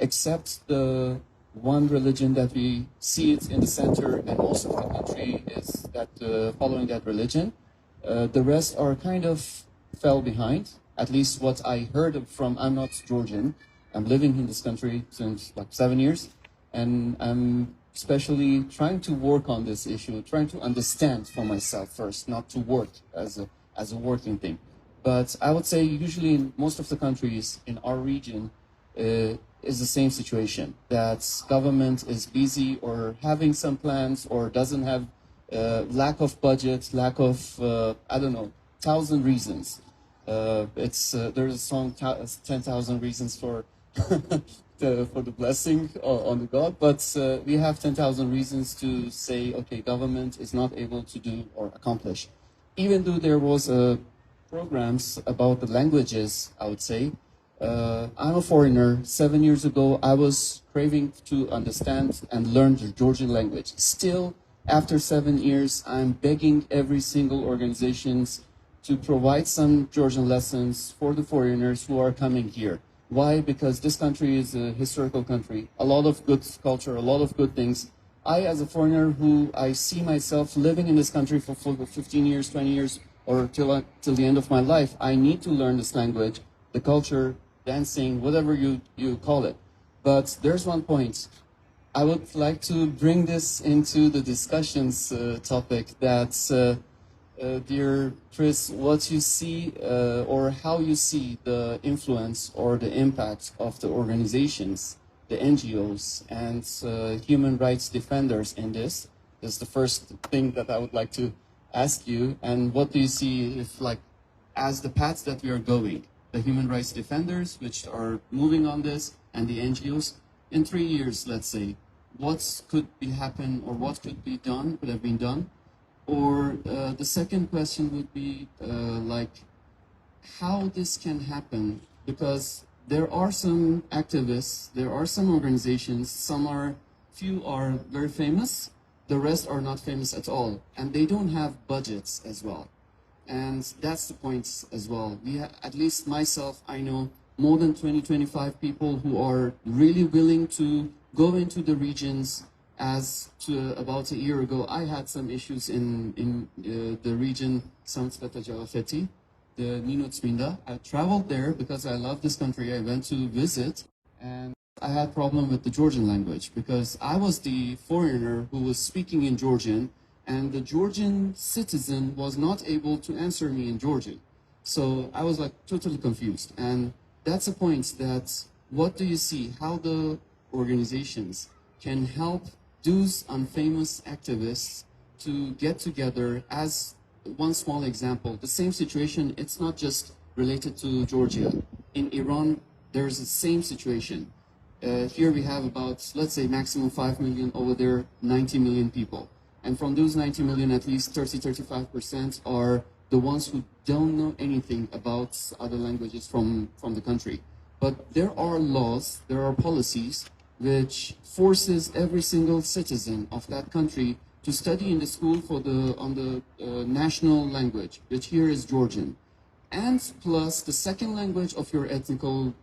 except the one religion that we see it in the center and most of the country is that following that religion. The rest are kind of fell behind, at least what I heard from. I'm not Georgian, I'm living in this country since like 7 years, and I'm especially trying to work on this issue, trying to understand for myself first, not to work as a working thing. But I would say usually in most of the countries in our region is the same situation, that government is busy or having some plans or doesn't have lack of budget, lack of, I don't know, 1,000 reasons. There's a song, 10,000 reasons for for the blessing on the God, but we have 10,000 reasons to say, okay, government is not able to do or accomplish. Even though there was programs about the languages, I would say, I'm a foreigner. 7 years ago, I was craving to understand and learn the Georgian language. Still, after 7 years, I'm begging every single organizations to provide some Georgian lessons for the foreigners who are coming here. Why? Because this country is a historical country. A lot of good culture, a lot of good things. I, as a foreigner who I see myself living in this country for 15 years, 20 years, or till the end of my life, I need to learn this language, the culture, dancing, whatever you call it. But there's one point. I would like to bring this into the discussions topic that dear Chris, what you see or how you see the influence or the impact of the organizations, the NGOs, and human rights defenders in this. That's the first thing that I would like to ask you. And what do you see if, like, as the path that we are going, the human rights defenders, which are moving on this, and the NGOs, in 3 years, let's say, what could be happen or what could be done, could have been done? Or the second question would be like how this can happen, because there are some activists, there are some organizations, few are very famous, the rest are not famous at all, and they don't have budgets as well. And that's the point as well. At least myself, I know more than 20-25 people who are really willing to go into the regions. As to about a year ago, I had some issues in the region Samtskata Jalafeti, the Ninotsminda. I traveled there because I love this country. I went to visit, and I had problem with the Georgian language because I was the foreigner who was speaking in Georgian, and the Georgian citizen was not able to answer me in Georgian. So I was like totally confused. And that's a point that what do you see, how the organizations can help those unfamous activists to get together. As one small example, the same situation, it's not just related to Georgia. In Iran, there's the same situation. Here we have about, let's say, maximum 5 million, over there 90 million people. And from those 90 million, at least 30-35% are the ones who don't know anything about other languages from the country. But there are laws, there are policies which forces every single citizen of that country to study in the school on the national language, which here is Georgian, and plus the second language of your ethnical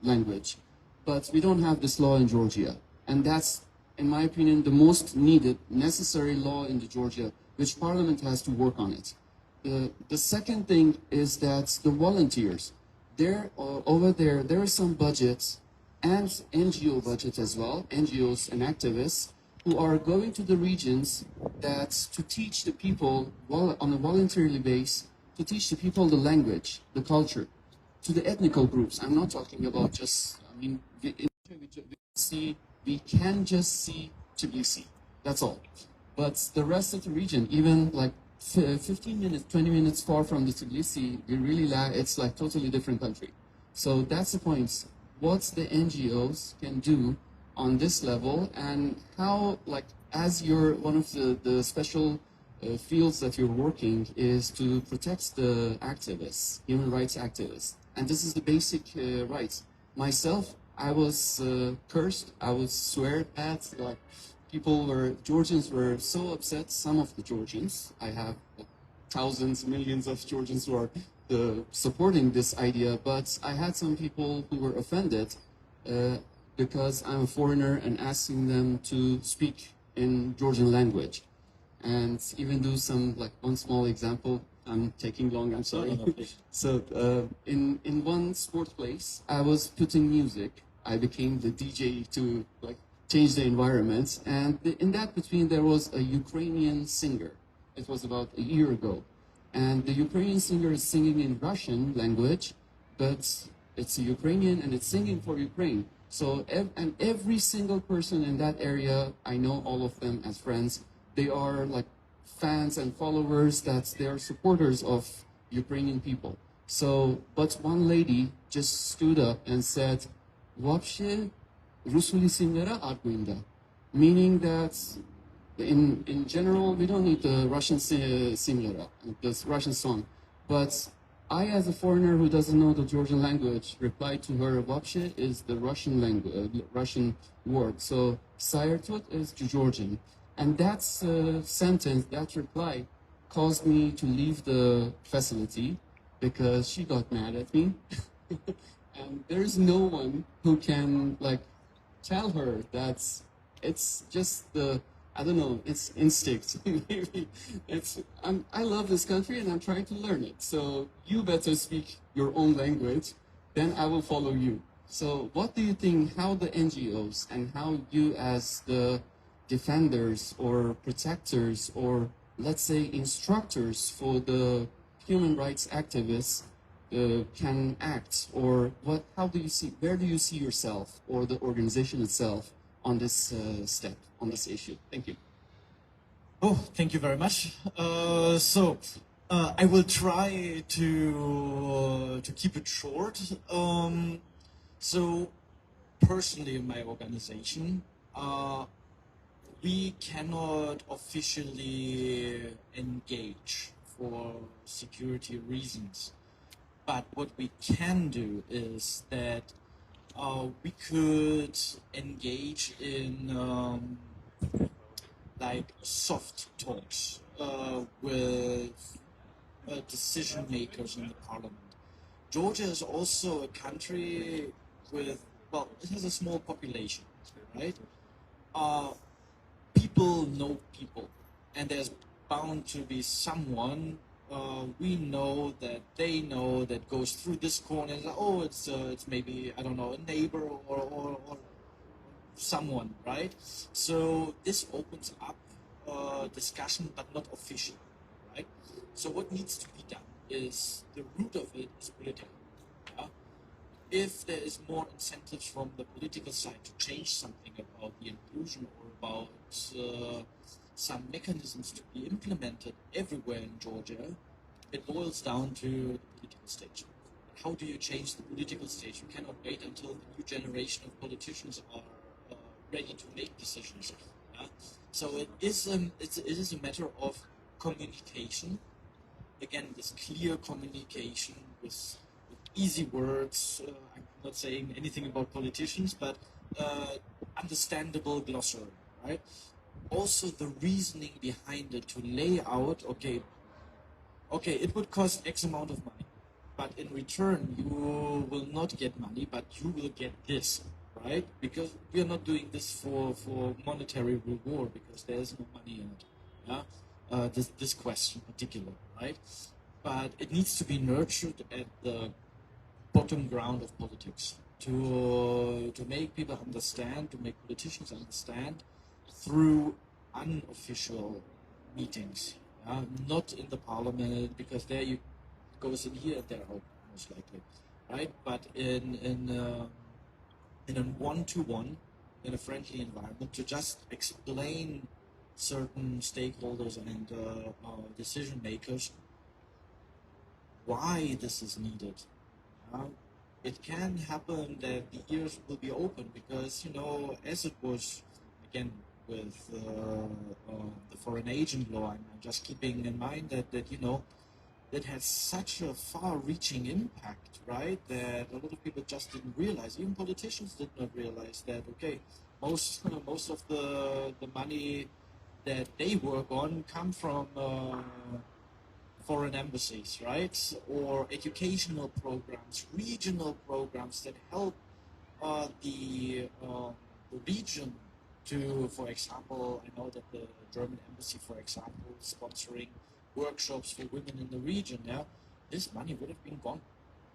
language. But we don't have this law in Georgia, and that's, in my opinion, the most needed, necessary law in Georgia, which Parliament has to work on it. The second thing is that the volunteers, over there are some budgets and NGO budget as well, NGOs and activists who are going to the regions to teach the people, on a voluntarily base, to teach the people the language, the culture, to the ethnical groups. I'm not talking about just, I mean, we can just see Tbilisi, that's all. But the rest of the region, even like 15 minutes, 20 minutes far from the Tbilisi, it's like totally different country. So that's the point. What the NGOs can do on this level, and how, like, as you're one of the special fields that you're working is to protect the activists, human rights activists, and this is the basic rights. Myself, I was cursed, I was sweared at, like, Georgians were so upset, some of the Georgians, I have thousands, millions of Georgians who are supporting this idea, but I had some people who were offended because I'm a foreigner and asking them to speak in Georgian language. And even do some, like, one small example, I'm taking long, I'm sorry. So in one sport place, I was putting music. I became the DJ to, like, change the environment. And in that between, there was a Ukrainian singer. It was about a year ago. And the Ukrainian singer is singing in Russian language, but it's a Ukrainian and it's singing for Ukraine. So, and every single person in that area, I know all of them as friends, they are like fans and followers, they are supporters of Ukrainian people. So, but one lady just stood up and said, "Вообще Rusuli singera arguinda," meaning that in general, we don't need the Russian similar, this Russian song. But I, as a foreigner who doesn't know the Georgian language, replied to her, "Вообще" is the Russian language, Russian word. So "Sayertut" is Georgian. And that sentence, that reply, caused me to leave the facility because she got mad at me. And there's no one who can, like, tell her that it's just I don't know, it's instinct. Maybe I love this country and I'm trying to learn it. So you better speak your own language, then I will follow you. So what do you think, how the NGOs and how you as the defenders or protectors or let's say, instructors for the human rights activists can act, or what? How do you see? Where do you see yourself or the organization itself on this step, on this issue? Thank you. Oh, thank you very much. I will try to keep it short. So, personally, in my organization, we cannot officially engage for security reasons. But what we can do is that we could engage in like soft talks with decision makers in the parliament. Georgia is also a country with, well, it has a small population, right? People know people, and there's bound to be someone we know that they know that goes through this corner. And, oh, it's maybe, I don't know, a neighbor or someone, right? So this opens up discussion, but not official, right? So what needs to be done is the root of it is political. If there is more incentives from the political side to change something about the inclusion or about some mechanisms to be implemented everywhere in Georgia, it boils down to the political stage. How do you change the political stage? You cannot wait until the new generation of politicians are ready to make decisions. So it is a matter of communication. Again, this clear communication with easy words. I'm not saying anything about politicians, but understandable glossary, right? Also, the reasoning behind it to lay out, okay, it would cost X amount of money, but in return, you will not get money, but you will get this, right? Because we are not doing this for monetary reward, because there is no money in it. Yeah? This question in particular, right? But it needs to be nurtured at the bottom ground of politics to make people understand, to make politicians understand through unofficial meetings, not in the parliament, because there you goes in here and there out most likely, right? But in a one-to-one, in a friendly environment, to just explain certain stakeholders and decision makers why this is needed. It can happen that the ears will be open because, as it was, again, with the foreign agent law, I'm just keeping in mind that that has such a far-reaching impact, right? That a lot of people just didn't realize. Even politicians did not realize that. Okay, most of the money that they work on come from foreign embassies, right? Or educational programs, regional programs that help the region to, for example, I know that the German embassy, for example, is sponsoring workshops for women in the region. Yeah, this money would have been gone,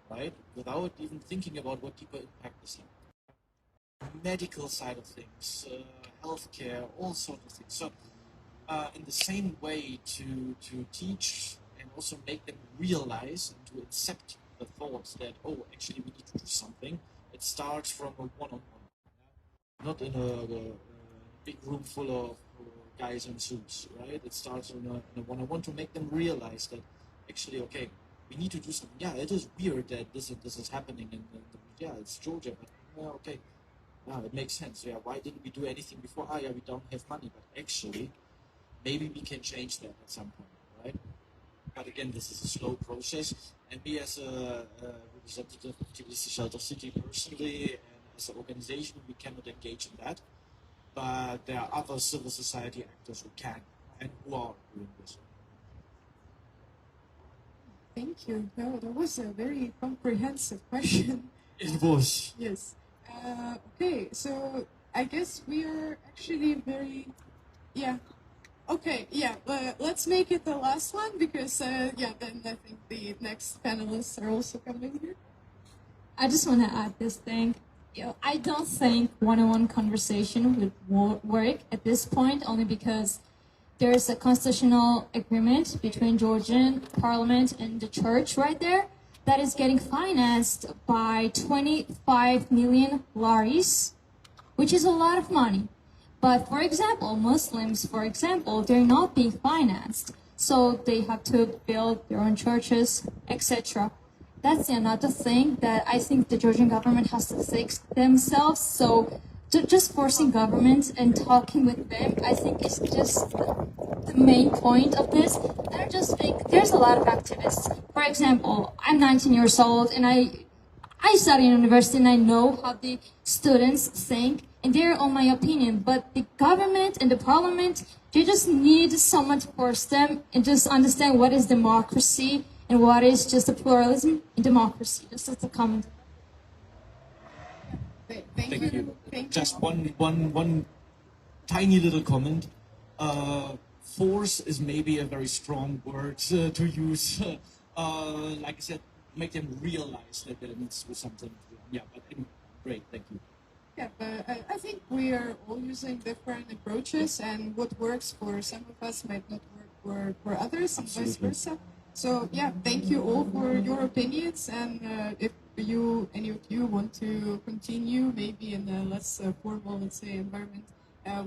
right? Without even thinking about what deeper impact this has. Medical side of things, healthcare, all sorts of things. So, in the same way, to teach and also make them realize and to accept the thoughts that, oh, actually we need to do something. It starts from a one-on-one, not in a big room full of guys in suits, right? It starts in a one-on-one to make them realize that actually, okay, we need to do something. Yeah, it is weird that this is happening yeah, it's Georgia, but okay, yeah, it makes sense. Yeah, why didn't we do anything before? Yeah, we don't have money, but actually, maybe we can change that at some point, right? But again, this is a slow process, and me as a representative of Tbilisi Shelter City personally, and as an organization, we cannot engage in that. But there are other civil society actors who can and who are doing this. Thank you. No, that was a very comprehensive question. It was. Yes. Okay, so I guess we are actually very, yeah. Okay, yeah, let's make it the last one because, then I think the next panelists are also coming here. I just want to add this thing. I don't think one-on-one conversation would work at this point, only because there is a constitutional agreement between Georgian parliament and the church right there that is getting financed by 25 million laris, which is a lot of money. But for example, Muslims, for example, they're not being financed. So they have to build their own churches, etc. That's another thing that I think the Georgian government has to fix themselves. So just forcing government and talking with them, I think is just the main point of this. And I just think there's a lot of activists. For example, I'm 19 years old and I study in university and I know how the students think and they're on my opinion, but the government and the parliament, they just need someone to force them and just understand what is democracy and what is just a pluralism in democracy. Just as a comment. Thank you. Just one tiny little comment. Force is maybe a very strong word to use. Like I said, make them realize that there needs to be something. Yeah, but anyway, great, thank you. Yeah, but I think we are all using different approaches, and what works for some of us might not work for others, and vice versa. So yeah, thank you all for your opinions, and if any of you want to continue, maybe in a less formal, let's say, environment,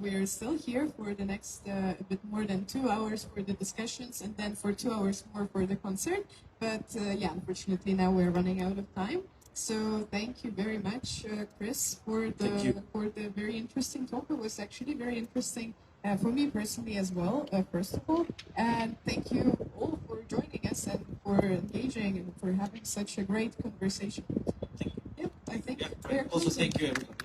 we are still here for the next a bit more than 2 hours for the discussions, and then for 2 hours more for the concert. But yeah, unfortunately now we're running out of time. So thank you very much, Chris, for the very interesting talk. It was actually very interesting for me personally as well, first of all. And thank you all for joining us and for engaging and for having such a great conversation. Thank you. Yep, I think Yeah, also thank you everybody.